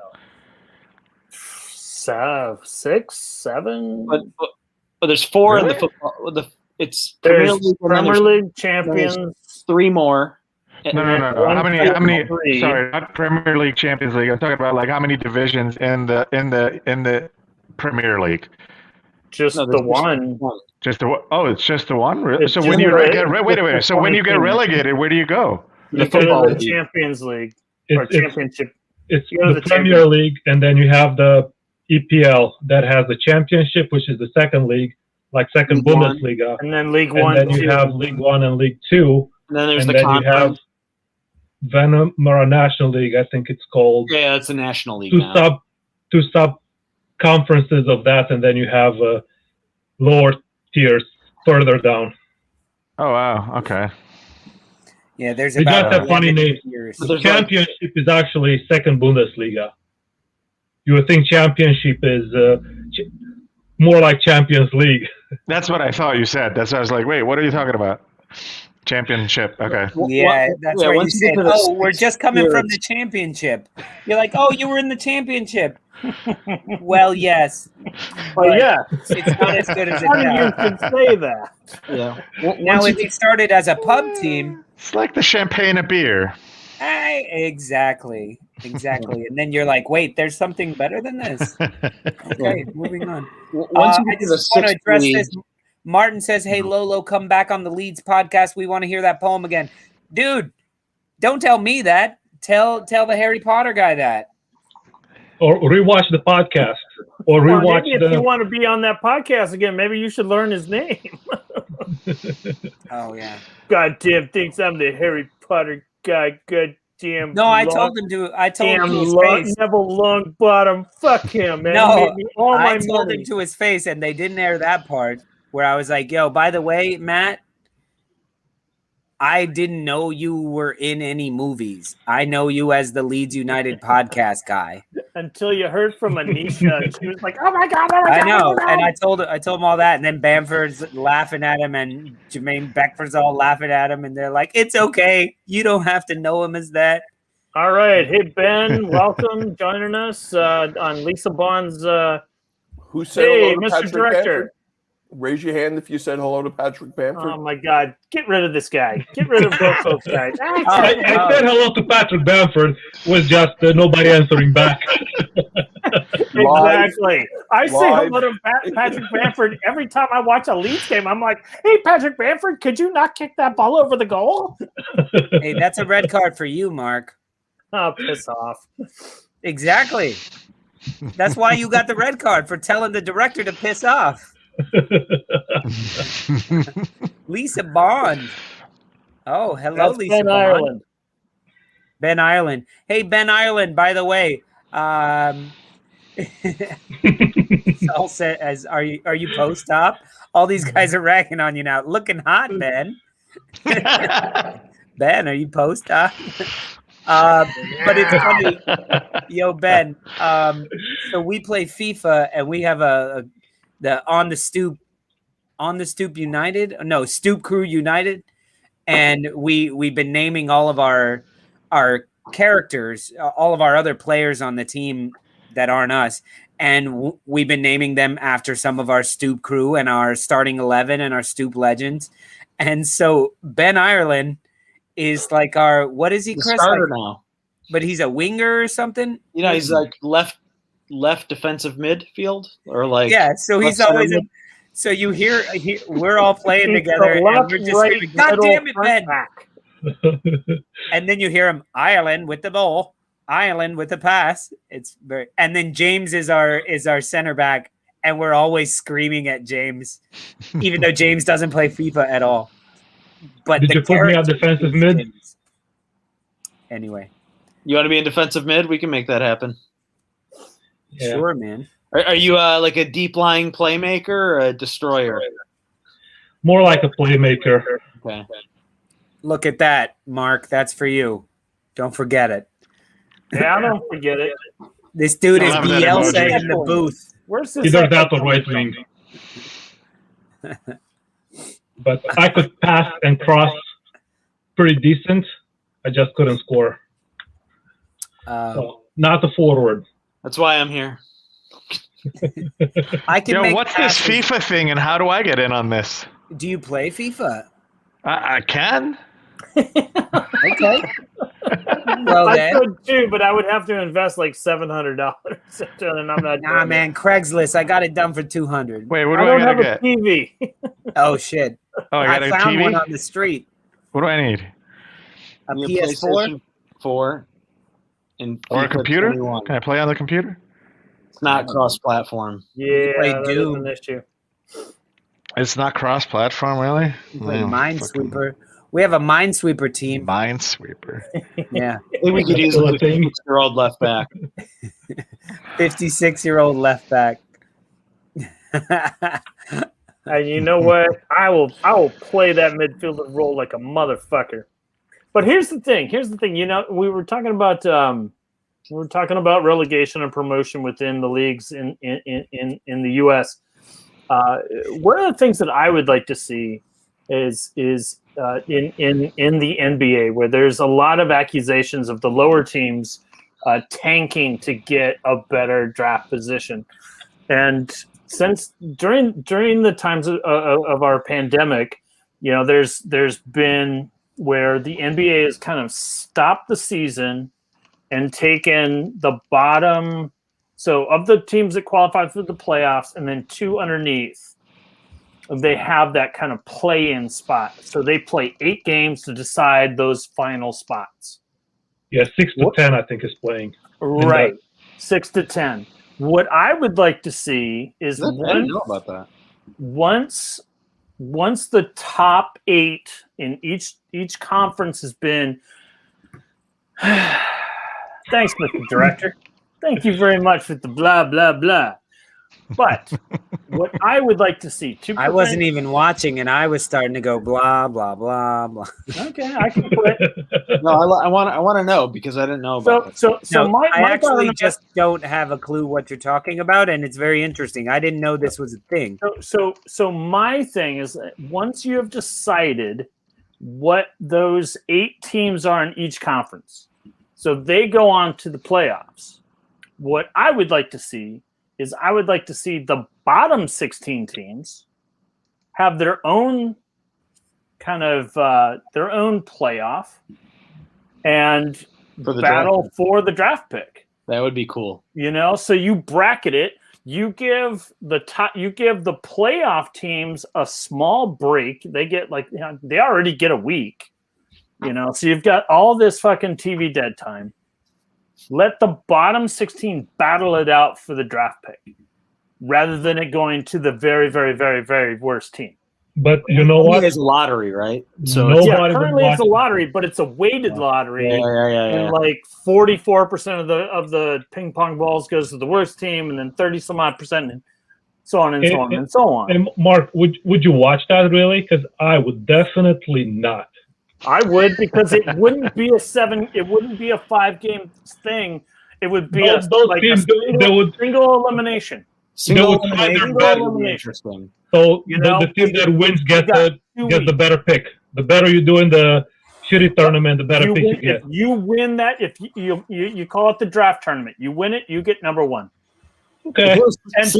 6, 7. But there's 4 in the football. It's Premier League champions. 3 more. No. How many? Sorry, not Premier League, Champions League. I'm talking about like how many divisions in the Premier League? Just the one. Just the one. Oh, it's just the one. Really? So when you wait a minute. So when you get relegated, where do you go? You go to the Champions League or Championship. It's the Premier League, and then you have the EPL that has the Championship, which is the second league, like second Bundesliga, and then League 1. And then you have League 1 and League 2. And then there's you have Venomara National League, I think it's called. Yeah, it's a national league. Two sub conferences of that, and then you have lower tiers further down. Oh wow! Okay. Yeah, there's they about just have funny names. The Championship is actually second Bundesliga. You would think Championship is more like Champions League. That's what I thought you said. That's why I was like, wait, what are you talking about? Championship. Okay. Yeah, that's where you said, we're just coming from the championship. You're like, oh, you were in the championship. Well, yes. Well, yeah. It's not as good as it you can say that. Yeah. Now, if it started as a pub team. It's like the champagne of beer. Exactly. And then you're like, wait, there's something better than this. Okay, moving on. Once you I just want to address this. Martin says, hey, Lolo, come back on the Leeds podcast. We want to hear that poem again. Dude, don't tell me that. Tell the Harry Potter guy that. Or rewatch the podcast. Or rewatch if you want to be on that podcast again, maybe you should learn his name. Oh, yeah. Goddamn thinks I'm the Harry Potter guy. Goddamn. No, I told him to his face. Neville Longbottom. Fuck him, man. No, I told him to his face, and they didn't air that part. Where I was like, yo, by the way, Matt, I didn't know you were in any movies. I know you as the Leeds United podcast guy. Until you heard from Anisha. She was like, oh my God. I know. And I told him all that. And then Bamford's laughing at him and Jermaine Beckford's all laughing at him. And they're like, it's okay. You don't have to know him as that. All right. Hey, Ben, welcome. Joining us on Lisa Bond's. Who said hey, hello to Mr. Patrick Director. Bamford? Raise your hand if you said hello to Patrick Bamford. Oh my God! Get rid of this guy. Get rid of both those guys. I said hello to Patrick Bamford. Was just nobody answering back. Exactly. I say hello to Patrick Bamford every time I watch a Leeds game. I'm like, hey, Patrick Bamford, could you not kick that ball over the goal? Hey, that's a red card for you, Mark. Oh, piss off. Exactly. That's why you got the red card, for telling the director to piss off. Lisa Bond. Oh, hello, that's Lisa Ben Bond. Ireland. Ben Ireland. Hey, Ben Ireland, by the way, all set as are you post-op? All these guys are ragging on you now. Looking hot, Ben. Ben, are you post-op? But it's funny, yo, Ben. So we play FIFA, and we have the on the Stoop United. No, Stoop Crew United, and we've been naming all of our characters, all of our other players on the team that aren't us, and we've been naming them after some of our Stoop crew and our starting 11 and our Stoop legends. And so Ben Ireland is like our, what is he, The Chris? starter Like, now. but he's a winger or something. You know, he's like left defensive midfield or like Yeah, so he's always. So you hear we're all playing together, and we're just screaming, "God damn it, Ben!" And then you hear him, Ireland with the ball, Ireland with the pass. It's very, and then James is our center back, and we're always screaming at James, even though James doesn't play FIFA at all. But did you put me on defensive mid? James. Anyway, you want to be in defensive mid? We can make that happen. Yeah. Sure, man. Are you like a deep lying playmaker or a destroyer? More like a playmaker. Okay. Look at that, Mark. That's for you. Don't forget it. Yeah, I don't forget it. This dude is Don't have that Bielsa emoji. in the booth. Where's this? Either that or right wing. But I could pass and cross pretty decent. I just couldn't score. So, not a forward. That's why I'm here. I can Yo, make what's this passes. FIFA thing, and how do I get in on this? Do you play FIFA? I can. Okay. Well I then, could too, but I would have to invest like $700, and I'm not. nah, doing man. it. Craigslist. I got it done for $200. Wait, what I do I don't gotta have get? a TV. Oh shit! Oh, I got a found TV. one on the street. What do I need? A You PS4. PlayStation 4 and Or a FIFA computer? 21. Can I play on the computer? It's not cross-platform. Yeah, play that is Doom. an issue. It's not cross-platform, really. You play Mm, Minesweeper. We have a Minesweeper team. Minesweeper. Yeah, I think we could use a 56-year-old left back. 56-year-old left back. And you know what? I will play that midfielder role like a motherfucker. But here's the thing. You know, we were talking about relegation and promotion within the leagues in the U.S. One of the things that I would like to see is in the NBA, where there's a lot of accusations of the lower teams tanking to get a better draft position, and since during the times of our pandemic, you know, there's been where the NBA has kind of stopped the season and taken the bottom, so of the teams that qualified for the playoffs, and then two underneath, they have that kind of play-in spot. So they play 8 games to decide those final spots. Yeah, 6 to 10, I think, is playing. Right, 6 to 10. What I would like to see is I didn't know about that. once the top 8 in each conference has been. Thanks, Mr. Director. Thank you very much with the blah blah blah. But what I would like to see, I wasn't even watching, and I was starting to go blah blah blah blah. Okay, I can put it. No, I want to know because I didn't know about it. So No, my I actually thought- just don't have a clue what you're talking about, and it's very interesting. I didn't know this was a thing. So my thing is that once you have decided what those 8 teams are in each conference, so they go on to the playoffs. What I would like to see is the bottom 16 teams have their own kind of their own playoff and For the battle draft. for the draft pick. That would be cool. You know, so you bracket it. You give the playoff teams a small break. They get they already get a week. You know, so you've got all this fucking TV dead time. Let the bottom 16 battle it out for the draft pick, rather than it going to the very, very, very, very worst team. But you know what? It's a lottery, right? So Nobody Yeah, would currently it's a watch- lottery, but it's a weighted lottery. yeah. And like 44% of the ping pong balls goes to the worst team, and then 30 some odd percent, and so on and so on and so on. And Mark, would you watch that really? Because I would definitely not. I would, because it wouldn't be a 5-game thing. It would be single elimination. Single would try their elimination best. would be interesting. So the team that wins gets the better pick. The better you do in the shitty tournament, the better pick you get. If you win that, if you call it the draft tournament, you win it, you get number 1. Okay. And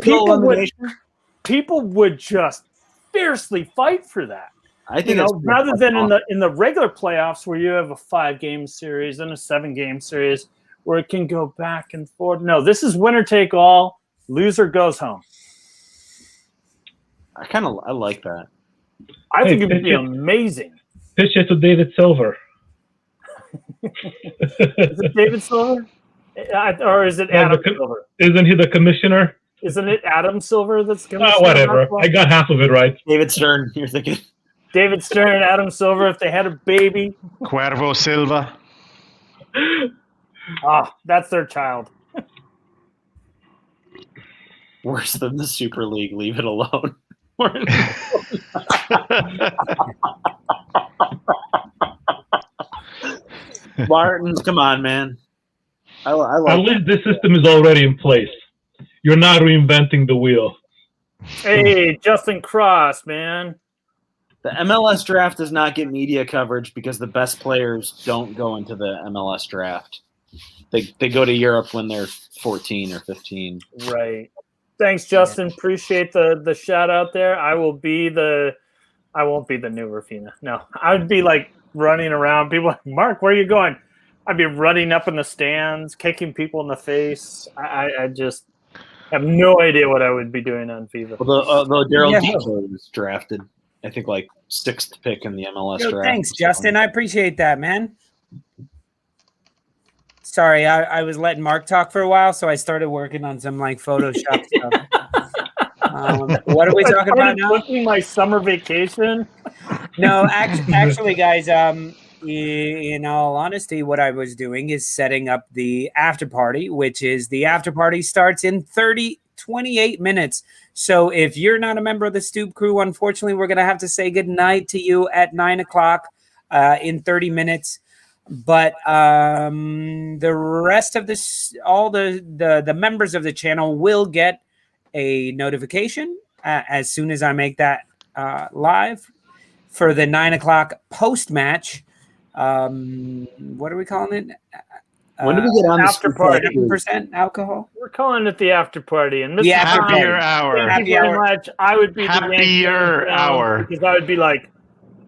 people would just fiercely fight for that. I think rather than in the regular playoffs where you have a 5-game series and a 7-game series where it can go back and forth. No, this is winner take all. Loser goes home. I like that. I think it would be amazing. Pitch it to David Silver. Is it David Silver? Or is it Adam Silver? Isn't he the commissioner? Isn't it Adam Silver that's commissioner? Whatever. I got half of it right. David Stern, you're thinking. David Stern, Adam Silver, if they had a baby. Cuervo Silva. That's their child. Worse than the Super League. Leave it alone. Martin, come on, man. I like At least this system is already in place. You're not reinventing the wheel. Hey, Justin Cross, man. The MLS draft does not get media coverage because the best players don't go into the MLS draft. They go to Europe when they're 14 or 15. Right. Thanks, Justin. Appreciate the shout out there. I won't be the new Rafina. No, I would be like running around. People like, Mark, where are you going? I'd be running up in the stands, kicking people in the face. I just have no idea what I would be doing on FIFA. Although Daryl was drafted, I think like 6th pick in the MLS draft. Thanks, Justin. I appreciate that, man. Sorry, I was letting Mark talk for a while, so I started working on some like Photoshop stuff. What are we talking about now? Booking my summer vacation. No, actually, guys. In all honesty, what I was doing is setting up the after party, which is the after party starts in 28 minutes. So if you're not a member of the Stoop crew, unfortunately, we're going to have to say goodnight to you at 9:00 in 30 minutes. But the rest of this, all the members of the channel will get a notification as soon as I make that live for the 9:00 post match. What are we calling it? When do we get on after party? 7% alcohol. We're calling it the after party, and the happier hour. Thank you very much. I would be happier hour because I would be like,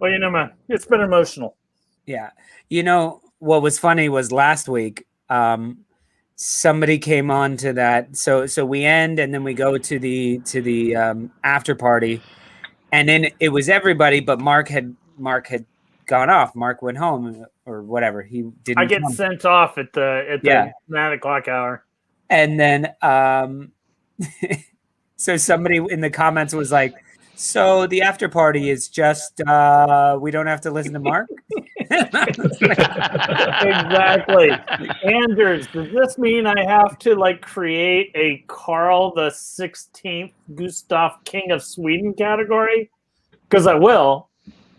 well, you know, man, it's been emotional. Yeah, you know what was funny was last week. Somebody came on to that. So we end and then we go to the after party, and then it was everybody, but Mark had gone off. Mark went home or whatever. He didn't. I get sent off at the 9:00 hour. And then so somebody in the comments was like, so the after party is just we don't have to listen to Mark. Exactly. Anders, does this mean I have to like create a Carl the 16th Gustav King of Sweden category? Because I will.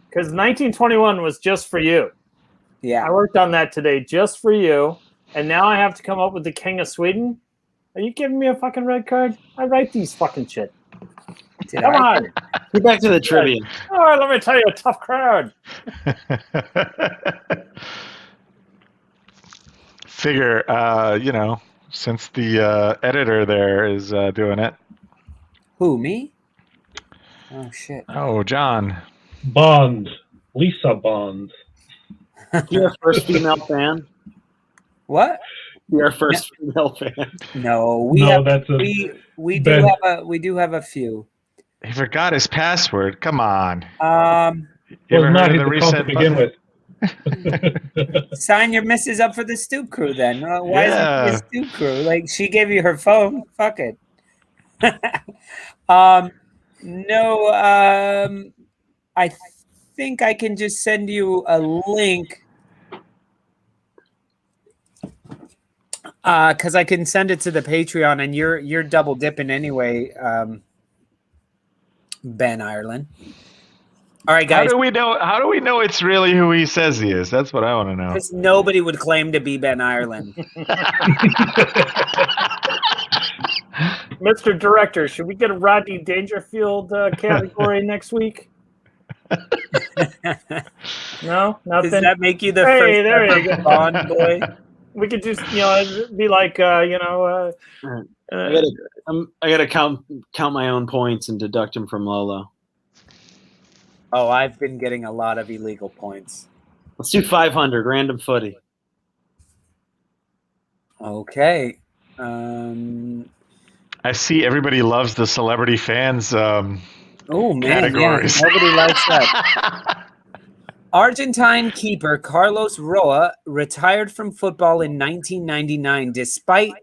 Because 1921 was just for you. Yeah. I worked on that today just for you. And now I have to come up with the King of Sweden? Are you giving me a fucking red card? I write these fucking shit. Come on. Get back to the trivia. All right, let me tell you, a tough crowd. Figure, since the editor there is doing it. Who, me? Oh, shit. Oh, John. Bond. Lisa Bond. You're our first female fan? What? You're our first female fan. No, we do have a few. He forgot his password. Come on. You ever heard of the reset to begin with? Sign your missus up for the Stoop crew then. Why is it the Stoop crew? Like, she gave you her phone. Fuck it. I think I can just send you a link because I can send it to the Patreon, and you're double dipping anyway, Ben Ireland. All right, guys. How do we know it's really who he says he is? That's what I want to know. Because nobody would claim to be Ben Ireland. Mr. Director, should we get a Rodney Dangerfield category next week? No, nothing. Does that make you the Hey, first there ever you go. Bond boy? We could just, be like, I gotta count my own points and deduct them from Lolo. Oh, I've been getting a lot of illegal points. Let's do 500 random footy. Okay. I see everybody loves the celebrity fans categories. Yeah, nobody likes that. Argentine keeper Carlos Roa retired from football in 1999 despite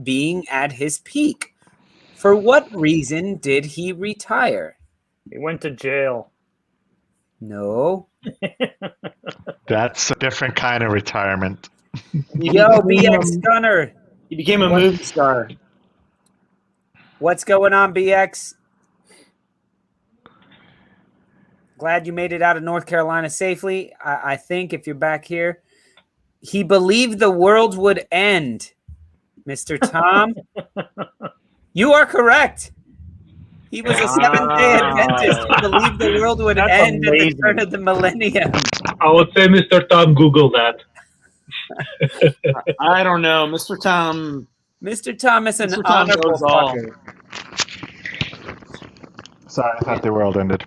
being at his peak. For what reason did he retire? he went to jail. No. That's a different kind of retirement. Yo, BxGunner. He became a movie star. What's going on, BX? Glad you made it out of North Carolina safely. I think if you're back here, he believed the world would end. Mr. Tom, you are correct. He was a Seventh-day Adventist. He believed the world would end at the turn of the millennium. I would say, Mr. Tom, Google that. I don't know, Mr. Tom. Mr. Tom is an Mr. Tom honorable knows all. fucker. Sorry, I thought the world ended.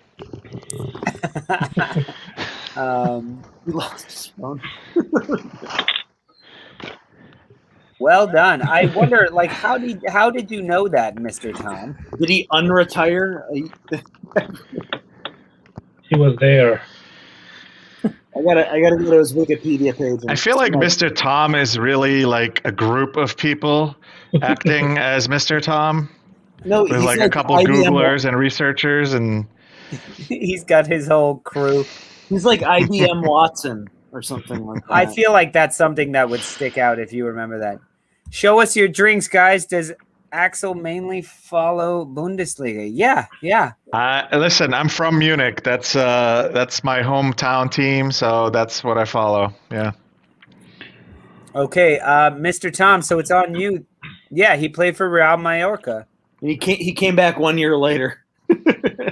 He lost his phone. Well done. I wonder, how did you know that, Mr. Tom? Did he unretire? He was there. I gotta go to his Wikipedia page. I feel like Mr. Tom is really like a group of people acting as Mr. Tom. No, with he's like a couple IBM Googlers and researchers, and He's got his whole crew. He's like IBM Watson or something like that. I feel like that's something that would stick out if you remember that. Show us your drinks, guys. Does Axel mainly follow Bundesliga? Yeah. listen, I'm from Munich. That's my hometown team, so that's what I follow. Yeah. Okay, Mr. Tom. So it's on you. Yeah, he played for Real Mallorca. He came back 1 year later.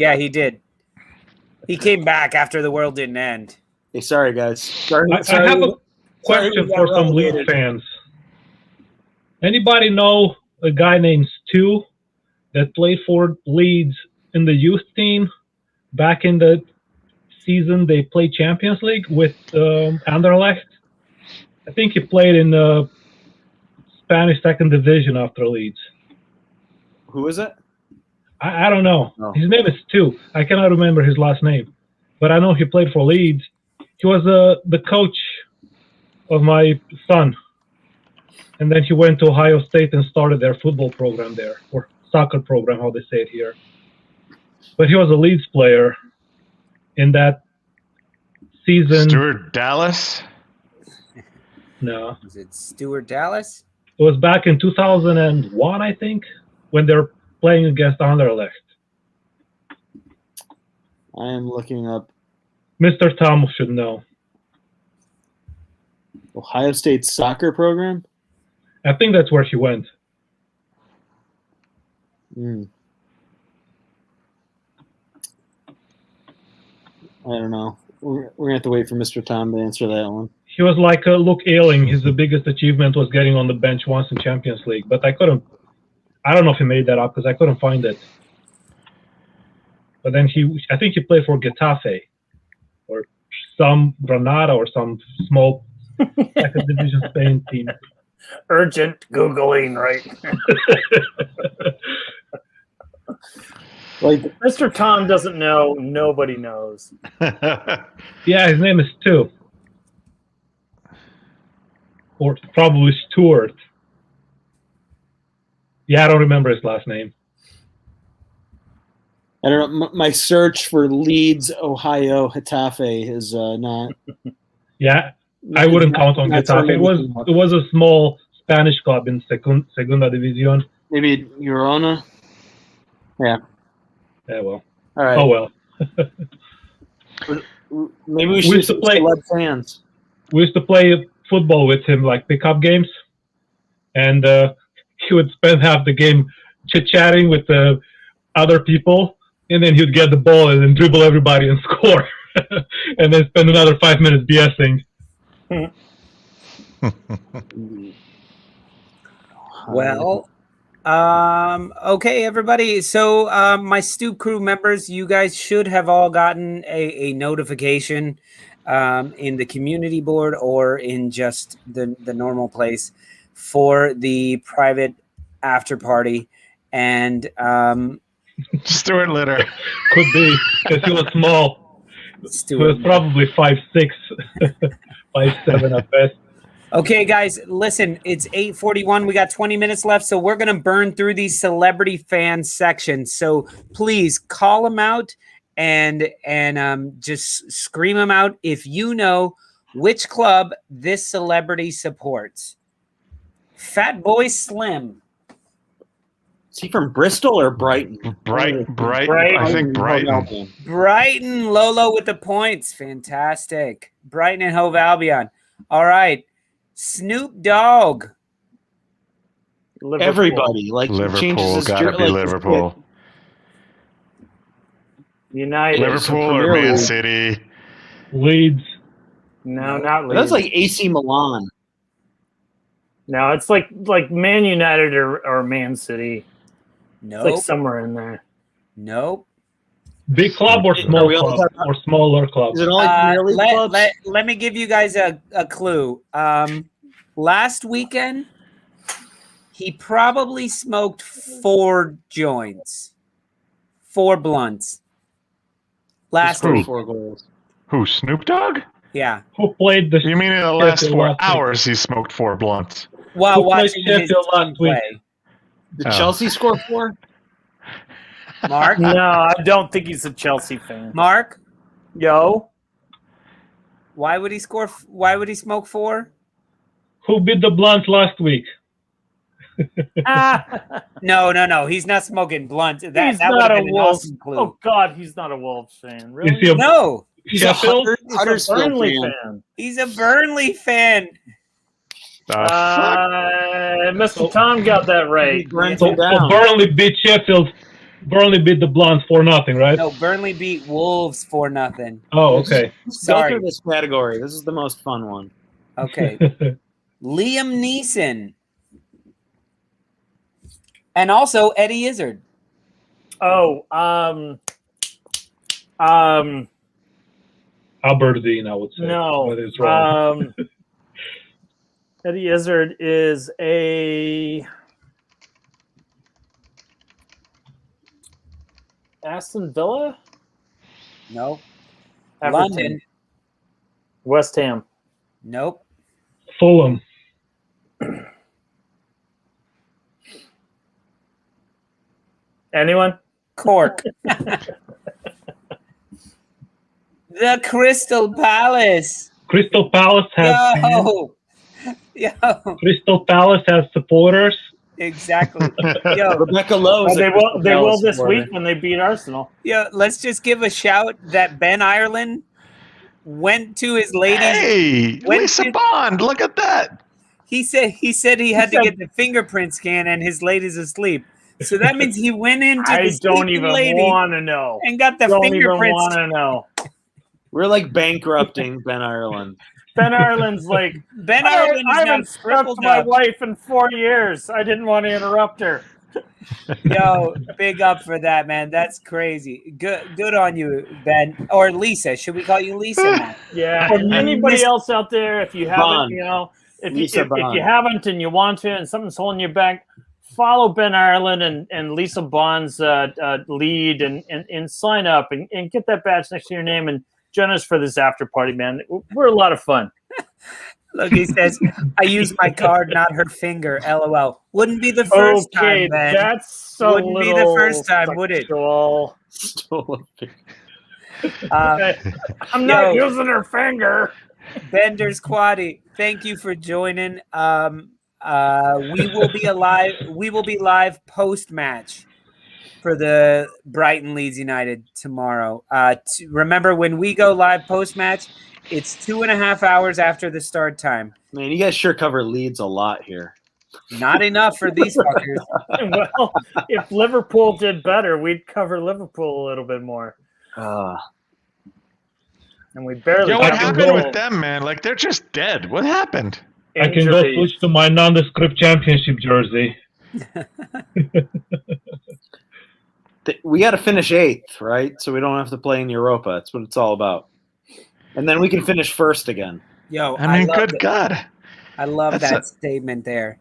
Yeah, he did. He came back after the world didn't end. Hey, sorry guys. Sorry, I have a question for some Leeds fans. Anybody know a guy named Stu that played for Leeds in the youth team back in the season they played Champions League with Anderlecht? I think he played in the Spanish second division after Leeds. Who is it? I don't know. Oh. His name is Stu. I cannot remember his last name, but I know he played for Leeds. He was the coach of my son, and then he went to Ohio State and started their football program there, or soccer program, how they say it here. But he was a Leeds player in that season. Stuart Dallas? No. Was it Stuart Dallas? It was back in 2001, I think, when they're playing against Anderlecht. I am looking up Mr. Tom should know. Ohio State soccer program. I think that's where he went. I don't know. We're gonna have to wait for Mr. Tom to answer that one. He was like Luke Ayling. His biggest achievement was getting on the bench once in Champions League, but I don't know if he made that up because I couldn't find it. But then I think he played for Getafe or some Granada or some small second division Spain team. Urgent Googling, right? Like Mr. Tom doesn't know, nobody knows. Yeah, his name is Stu. Or probably Stuart. Yeah, I don't remember his last name. I don't know. My search for Leeds, Ohio, Getafe is not. Yeah, I wouldn't count on Getafe. It was a small Spanish club in Segunda División. Maybe Girona. Yeah. Yeah, well. All right. Oh well. Maybe we should play fans. We used to play football with him, like pickup games, and he would spend half the game chit-chatting with the other people, and then he'd get the ball and then dribble everybody and score, and then spend another 5 minutes BSing. Well, okay, everybody. So my Stoop crew members, you guys should have all gotten a notification in the community board or in just the normal place for the private after party. And Stuart Litter. Could be, because he was small. Stuart. He was probably 5'6", 5'7" at best. Okay, guys, listen, it's 8:41. We got 20 minutes left, so we're going to burn through these celebrity fan sections. So please call them out and just scream them out if you know which club this celebrity supports. Fat Boy Slim. Is he from Bristol or Brighton? Brighton. I think Brighton. Brighton, Lolo with the points. Fantastic. Brighton and Hove Albion. All right. Snoop Dogg. Liverpool. Everybody Liverpool, gotta be Liverpool. United. Liverpool or Man City. Leeds. No, not Leeds. That's like AC Milan. No, it's like Man United or Man City. Nope. It's like somewhere in there. Nope. Big club or small club or smaller club? Is it all like let me give you guys a clue. Last weekend, he probably smoked 4 joints, 4 blunts. Last week. 4 goals. Who, Snoop Dogg? Yeah. Who played the? You mean in the last 4 hours he smoked 4 blunts? While watching his Sheffield team play. Did Chelsea score 4? Mark? No, I don't think he's a Chelsea fan. Mark? Yo? Why would he score? Why would he smoke 4? Who beat the Blunts last week? No. He's not smoking blunt. That would not have a been an Wolves. awesome clue. Oh God, he's not a Wolves fan. Really? Is he a, No, He's a Huddersfield Burnley fan. fan. he's a Burnley fan. Mr. Tom got that right. so Burnley beat Sheffield. Burnley beat the Blunts 4-0, right? No, Burnley beat Wolves 4-0. Oh, okay. Sorry. Go through this category. This is the most fun one. Okay. Liam Neeson. And also Eddie Izzard. Oh, Aberdeen, I would say. no. That is wrong. Eddie Izzard is a Aston Villa? No. Everton. London. West Ham. Nope. Fulham. Anyone? Cork. The Crystal Palace. Crystal Palace has Crystal Palace has supporters. Exactly. Yo, Rebecca Lowe. They will this week when they beat Arsenal. yo, let's just give a shout that Ben Ireland went to his ladies. Hey, Lisa Bond, look at that. He said he had to get the fingerprint scan and his lady's asleep. So that means he went into the I don't sleeping even lady want to know. and got the Don't even fingerprint want scan. to know. We're like bankrupting Ben Ireland. Ben Ireland's like, Ben Ireland I is now haven't spoken tripled to my up. wife in 4 years. I didn't want to interrupt her. Yo, big up for that, man. That's crazy. Good on you, Ben. Or Lisa. Should we call you Lisa now? Yeah. And anybody else out there, if you haven't, Bond. If Lisa you haven't and you want to, and something's holding you back, follow Ben Ireland and Lisa Bond's lead and sign up and get that badge next to your name and join us for this after party, man. We're a lot of fun. Look, he says, I used my card, not her finger. LOL. Wouldn't be the first time, man. That's so Wouldn't be the first time, would it? I'm not using her finger. Bender Squatty, thank you for joining. We will be live post match. for the Brighton Leeds United tomorrow. Remember, when we go live post-match, it's 2.5 hours after the start time. Man, you guys sure cover Leeds a lot here. Not enough for these fuckers. Well, if Liverpool did better, we'd cover Liverpool a little bit more. Uh, And we barely. Yo, what I can happened go- with them, man? Like, they're just dead. What happened? I can go switch to my nondescript championship jersey. we got to finish 8th, right? So we don't have to play in Europa. That's what it's all about. And then we can finish first again. Yo, I mean, good it. God. I love that statement there.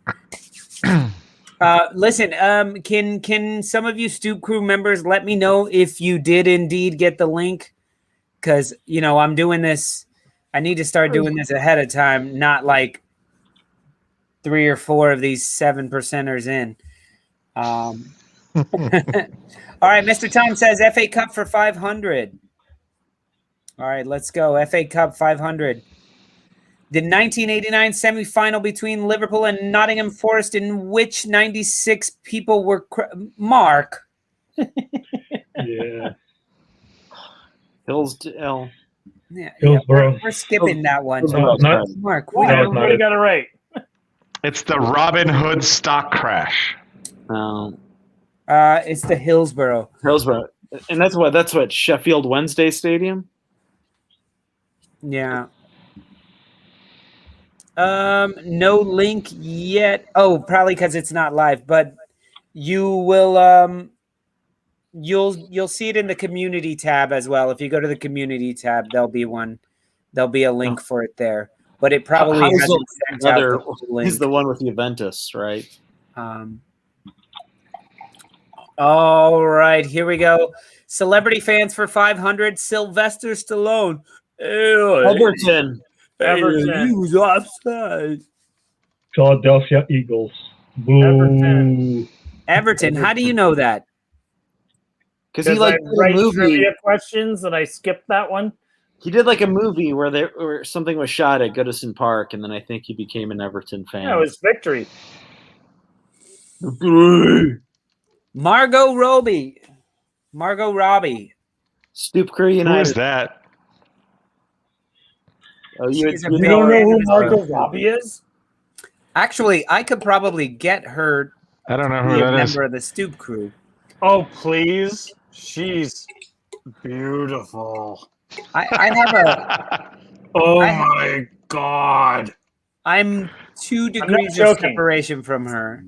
Listen, can some of you Stoop crew members let me know if you did indeed get the link? Because, I'm doing this. I need to start doing this ahead of time, not like 3 or 4 of these 7%ers in. All right, Mr. Tom says FA Cup for 500. All right, let's go. FA Cup 500. The 1989 semifinal between Liverpool and Nottingham Forest, in which 96 people were Mark. Yeah. Hillsdale. Yeah, Hillsborough. we're skipping that one. Mark, Why? No, Everybody got it right. It's the Robin Hood stock crash. It's the Hillsborough. Hillsborough. And that's what Sheffield Wednesday Stadium? Yeah. No link yet. Oh, probably because it's not live, but you will you'll see it in the community tab as well. If you go to the community tab, there'll be a link for it there. But it probably hasn't sent out the link. He's the one with Juventus, right? All right, here we go. Celebrity fans for 500. Sylvester Stallone. Everton. He was offside. Philadelphia Eagles. Boo. Everton. How do you know that? Because he I did a write movie. trivia questions and I skipped that one. He did like a movie where something was shot at Goodison Park, and then I think he became an Everton fan. Yeah, it was victory. Margot Robbie. Stoop Crew United. Who is that? Oh, You don't know who Margot Robbie is? Actually, I could probably get her I don't know to who be a that is. member of the Stoop crew. Oh, please. She's beautiful. I have a. Oh, my God. I'm 2 degrees of separation from her.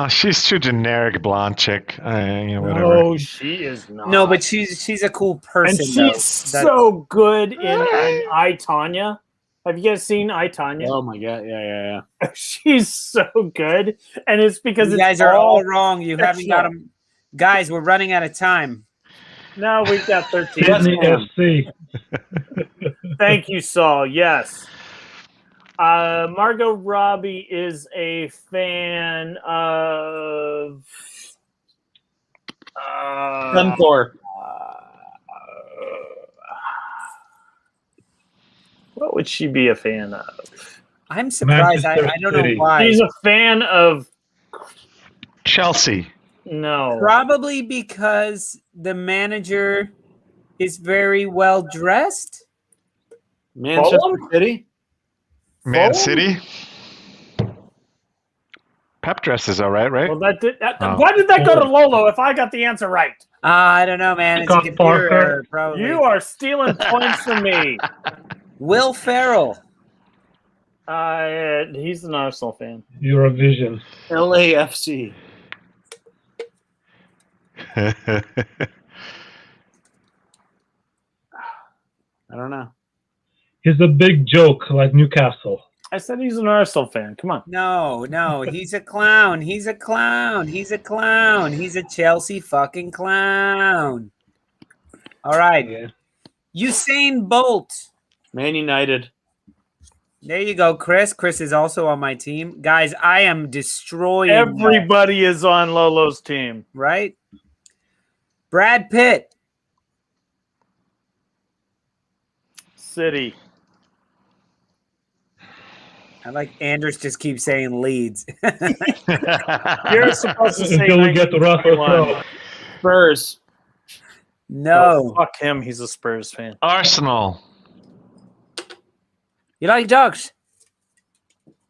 She's too generic, blonde chick. Whatever. No, she is not. No, but she's a cool person. And she's though. so good in I, Tonya. Have you guys seen I, Tonya? Oh my God! Yeah. She's so good, and it's because You it's guys are all wrong. You haven't fictional. got them, guys. We're running out of time. No, we've got 13. Disney FC. Thank you, Saul. Yes. Margot Robbie is a fan of Sunthor. What would she be a fan of? I'm surprised. I don't know why. She's a fan of Chelsea. no. Probably because the manager is very well dressed. Manchester City. Man City. Pep dress is all right? Well, why did that go to Lolo if I got the answer right? I don't know, man. It's a computer error, probably. You are stealing points from me. Will Ferrell. He's an Arsenal fan. Eurovision. LAFC. I don't know. He's a big joke like Newcastle. I said he's an Arsenal fan. Come on. No, he's a clown. He's a clown. He's a clown. He's a Chelsea fucking clown. All right. Yeah. Usain Bolt. Man United. There you go, Chris. Chris is also on my team. Guys, I am destroying Everybody is on Lolo's team. right? Brad Pitt. City. I like Anders just keeps saying Leeds. You're supposed to say Until we get to Russell 1921. Crowe. Spurs. No. Oh, fuck him. He's a Spurs fan. Arsenal. You like dogs?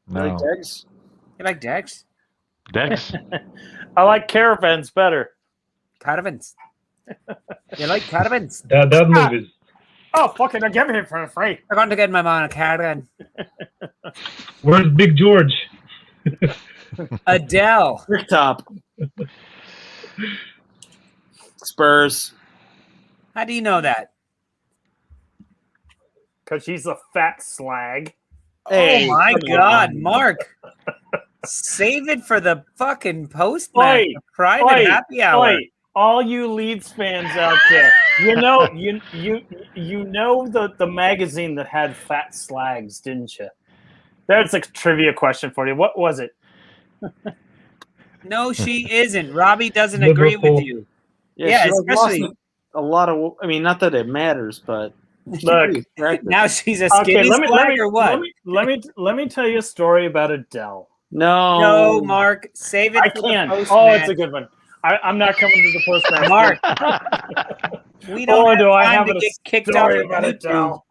No. Like Degs? You like Dex? Dex. I like caravans better. Caravans. You like caravans? That movie. Oh, fucking, I give it for free. I'm going to get my man a caravan. Where's Big George? Adele. Brick top. Spurs. How do you know that? Because she's a fat slag. Hey, oh my come God, on. Mark. Save it for the fucking postman. Oi, Private oi, happy hour. Oi, all you Leeds fans out there, you know the magazine that had fat slags, didn't you? There's a trivia question for you. What was it? No, she isn't. Robbie doesn't agree Liverpool. with you. Yeah, Yeah, she especially- lost a lot of. I mean, not that it matters, but Look, Now she's a skinny slag or what? let me tell you a story about Adele. No, Mark. Save it I for can. the Oh, postman. it's a good one. I'm not coming to the postman. Mark. We don't Oh, have do I time have to a get kicked off story of about YouTube. Adele?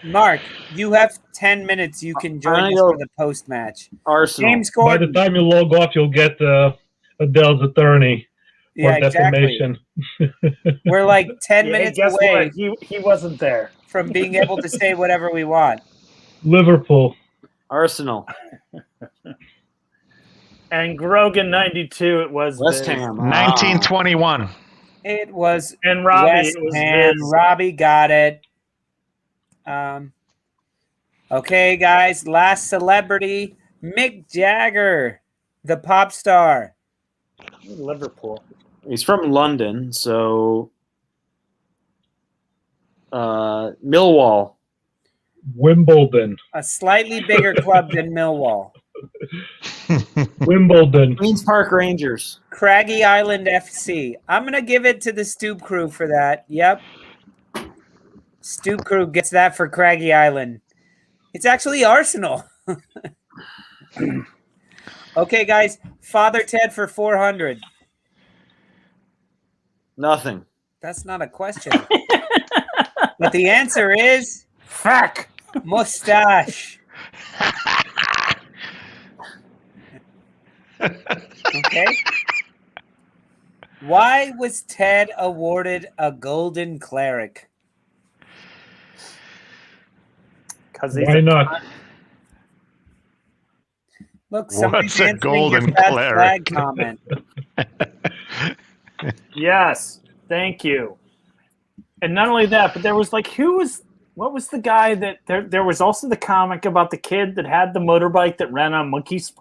Mark, you have 10 minutes. You can join gonna us go for the post match. Arsenal. James By the Gordon. time you log off, you'll get Adele's attorney for Yeah, exactly. defamation. We're like 10 Yeah, minutes guess away what? He wasn't there. from being able to say whatever we want. Liverpool. Arsenal. And Grogan 92. It was West Viz. Ham. 1921. It was And Robbie. West It was Ham. Viz. Robbie got it. Okay, guys. Last celebrity, Mick Jagger, the pop star. Liverpool. He's from London, so Millwall. Wimbledon. A slightly bigger club than Millwall. Wimbledon. Queens Park Rangers. Craggy Island FC. I'm going to give it to the Stoop crew for that. Yep. Stoop crew gets that for Craggy Island. It's actually Arsenal. Okay, guys. Father Ted for 400. Nothing. That's not a question. But the answer is Fuck. mustache. Okay. Why was Ted awarded a golden cleric? Because he's Why not? Look, somebody's What's a answering golden your fat cleric? flag comment. Yes, thank you. And not only that, but there was like, what was the guy that there was also the comic about the kid that had the motorbike that ran on monkeys.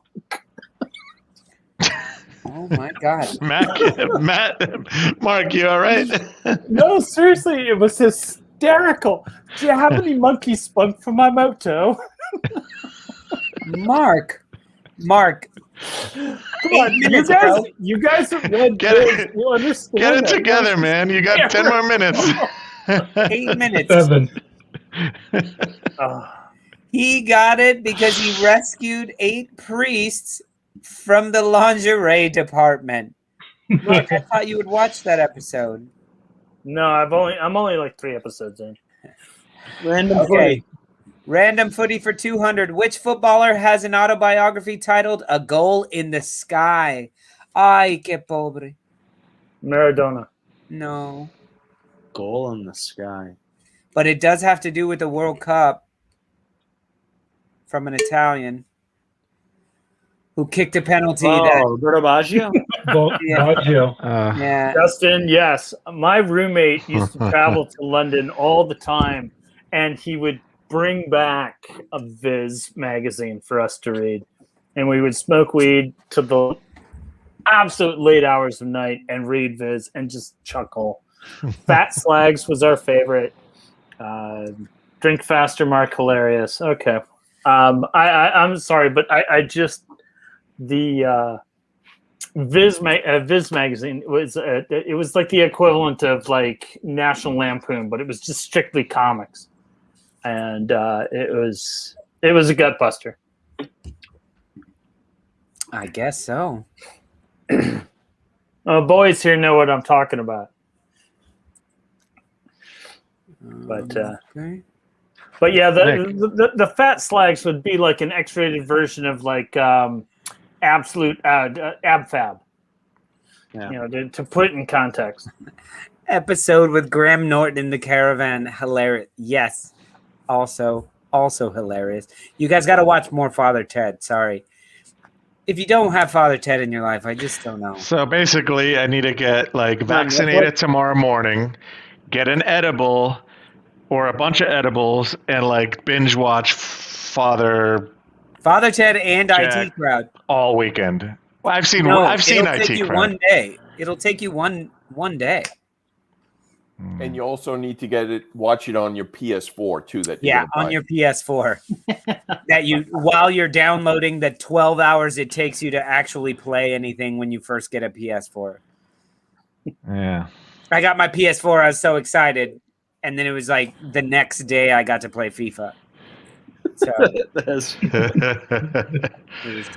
Oh my God. Matt, Mark, you all right? No, seriously, it was hysterical. Do you have any monkey spunk for my moto? Mark. Come on, you guys have read this. You'll understand. Get it that. together, man. You got 10 more minutes. 8 minutes. 7. He got it because he rescued 8 priests from the lingerie department. Look, I thought you would watch that episode. No, I'm only like 3 episodes in. Random Okay. footy. Random footy for 200. Which footballer has an autobiography titled A Goal in the Sky? Ay, que pobre. Maradona. No. Goal in the sky. But it does have to do with the World Cup from an Italian who kicked a penalty. Roberto Baggio? Baggio. Yeah. Justin, yes. My roommate used to travel to London all the time, and he would bring back a Viz magazine for us to read. And we would smoke weed to the absolute late hours of night and read Viz and just chuckle. Fat Slags was our favorite. Drink Faster, Mark, hilarious. Okay. I'm sorry, but I just the Viz magazine was it was like the equivalent of like National Lampoon, but it was just strictly comics, and it was It was a gut buster. I guess so. Boys here know what I'm talking about. But okay. But yeah, the fat slags would be like an X-rated version of like absolute ab fab. Yeah. You know, to put it in context. Episode with Graham Norton in the caravan, hilarious. Yes, also hilarious. You guys got to watch more Father Ted. Sorry, if you don't have Father Ted in your life, I just don't know. So basically, I need to get like vaccinated tomorrow morning, get an edible or a bunch of edibles, and like binge watch Father Ted and Jack IT Crowd all weekend. Well, I've seen it'll IT take you Crowd. one day. It'll take you one day. And you also need to watch it on your PS4 too. On your PS4. That while you're downloading the 12 hours it takes you to actually play anything when you first get a PS4. Yeah. I got my PS4. I was so excited, and then it was like the next day I got to play FIFA. So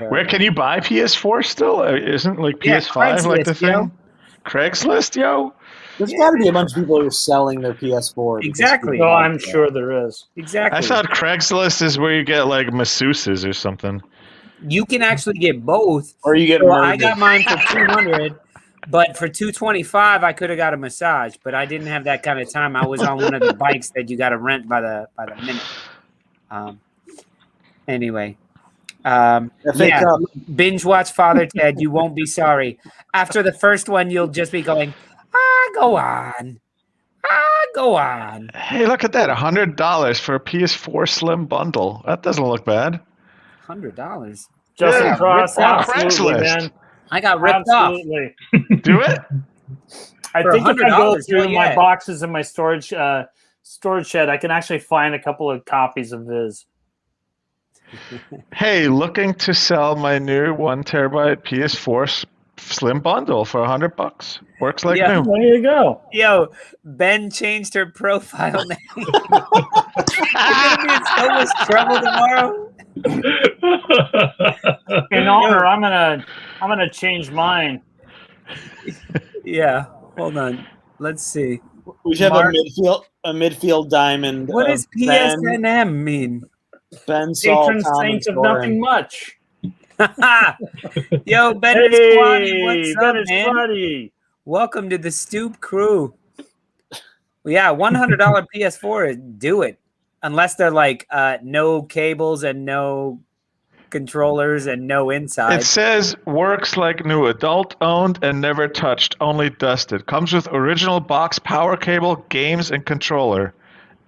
where can you buy PS4 still? Isn't like PS5 like the thing? Yo. Craigslist, yo. There's got to be a bunch of people who are selling their PS4. Exactly. No, I'm sure there is. Exactly. I thought Craigslist is where you get like masseuses or something. You can actually get both. Or you get. So I got mine for $200, but for $225 I could have got a massage, but I didn't have that kind of time. I was on one of the bikes that you got to rent by the minute. Anyway. Binge watch Father Ted. You won't be sorry. After the first one, you'll just be going, go on. Go on. Hey, look at that. $100 for a PS4 Slim bundle. That doesn't look bad. $100. Justin Cross, absolutely, Craigslist. man. I got ripped off. Do it? I For think if I go $100, through my boxes in my storage shed, I can actually find a couple of copies of Viz. Hey, looking to sell my new 1 terabyte PS4 Slim bundle for $100. Works like new. There you go. Yo, Ben changed her profile name. You're gonna be in so much trouble tomorrow. In honor, I'm gonna change mine. Yeah, hold on. Let's see. We should have a midfield diamond. What does PSNM mean? Ben Saul, Patron Tom, saint and of nothing much. Yo, Ben Hey, what's Ben up, man? Squatty. Welcome to the Stoop crew. Well, yeah, $100 PS4, do it. Unless they're like no cables and no controllers and no inside. It says works like new, adult owned and never touched, only dusted. Comes with original box power cable, games, and controller.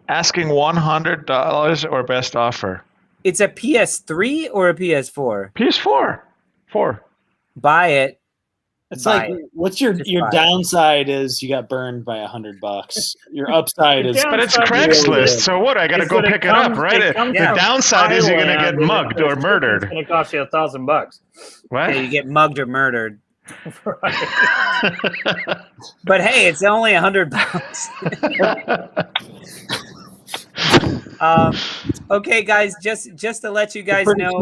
Asking $100 or best offer. It's a PS3 or a PS4? PS4. 4. Buy it. It's like, what's your downside is you got burned by $100. Your upside is, but it's Craigslist. So what? I got to go pick it up, right? The downside is you're going to get mugged or murdered. It's going to cost you $1,000. What? Yeah, you get mugged or murdered. But hey, it's only $100. Okay, guys, just to let you guys know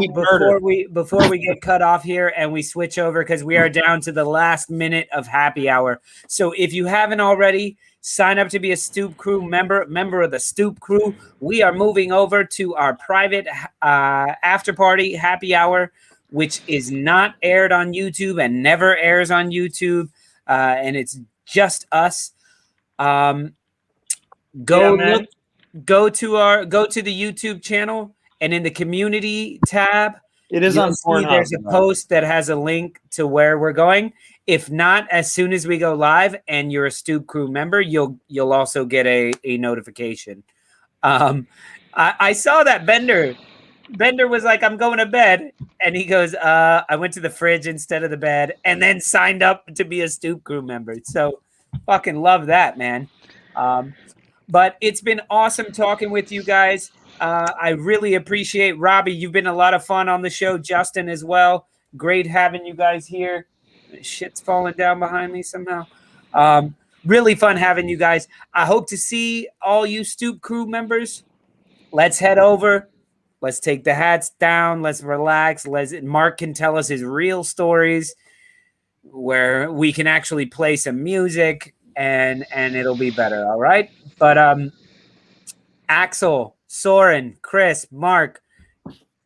before we get cut off here and we switch over, because we are down to the last minute of happy hour. So if you haven't already, sign up to be a Stoop Crew member of the Stoop Crew. We are moving over to our private after party happy hour, which is not aired on YouTube and never airs on YouTube, and it's just us. Go to the YouTube channel, and in the community tab, it is on Pornhub. There's a post that has a link to where we're going. If not, as soon as we go live and you're a Stoop Crew member, you'll also get a notification. I saw that Bender was like, I'm going to bed, and he goes, I went to the fridge instead of the bed, and then signed up to be a Stoop Crew member. So fucking love that, man. But it's been awesome talking with you guys. I really appreciate Robbie. You've been a lot of fun on the show. Justin as well. Great having you guys here. Shit's falling down behind me somehow. Really fun having you guys. I hope to see all you Stoop Crew members. Let's head over. Let's take the hats down. Let's relax. Mark can tell us his real stories where we can actually play some music and it'll be better. All right. But Axel, Sorin, Chris, Mark,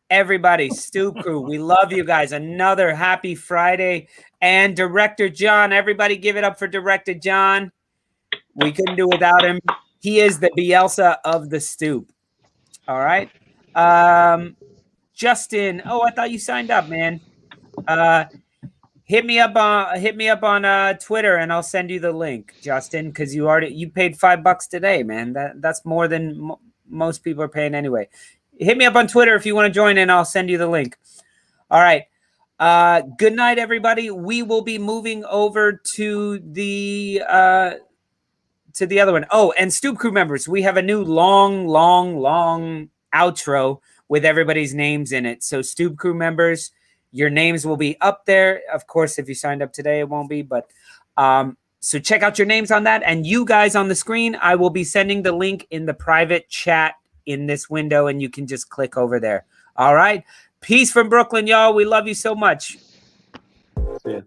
everybody, Stoop crew, we love you guys. Another happy Friday. And Director John, everybody give it up for Director John. We couldn't do without him. He is the Bielsa of the Stoop. All right. Justin, I thought you signed up, man. Hit me up on Twitter and I'll send you the link, Justin, because you paid $5 today, man. That's more than most people are paying anyway. Hit me up on Twitter if you want to join and I'll send you the link. All right. Good night, everybody. We will be moving over to the other one. Oh, and Stoop crew members, we have a new long outro with everybody's names in it. So Stoop crew members, your names will be up there. Of course, if you signed up today, it won't be, but so check out your names on that. And you guys on the screen, I will be sending the link in the private chat in this window, and you can just click over there. All right. Peace from Brooklyn, y'all. We love you so much. Yeah.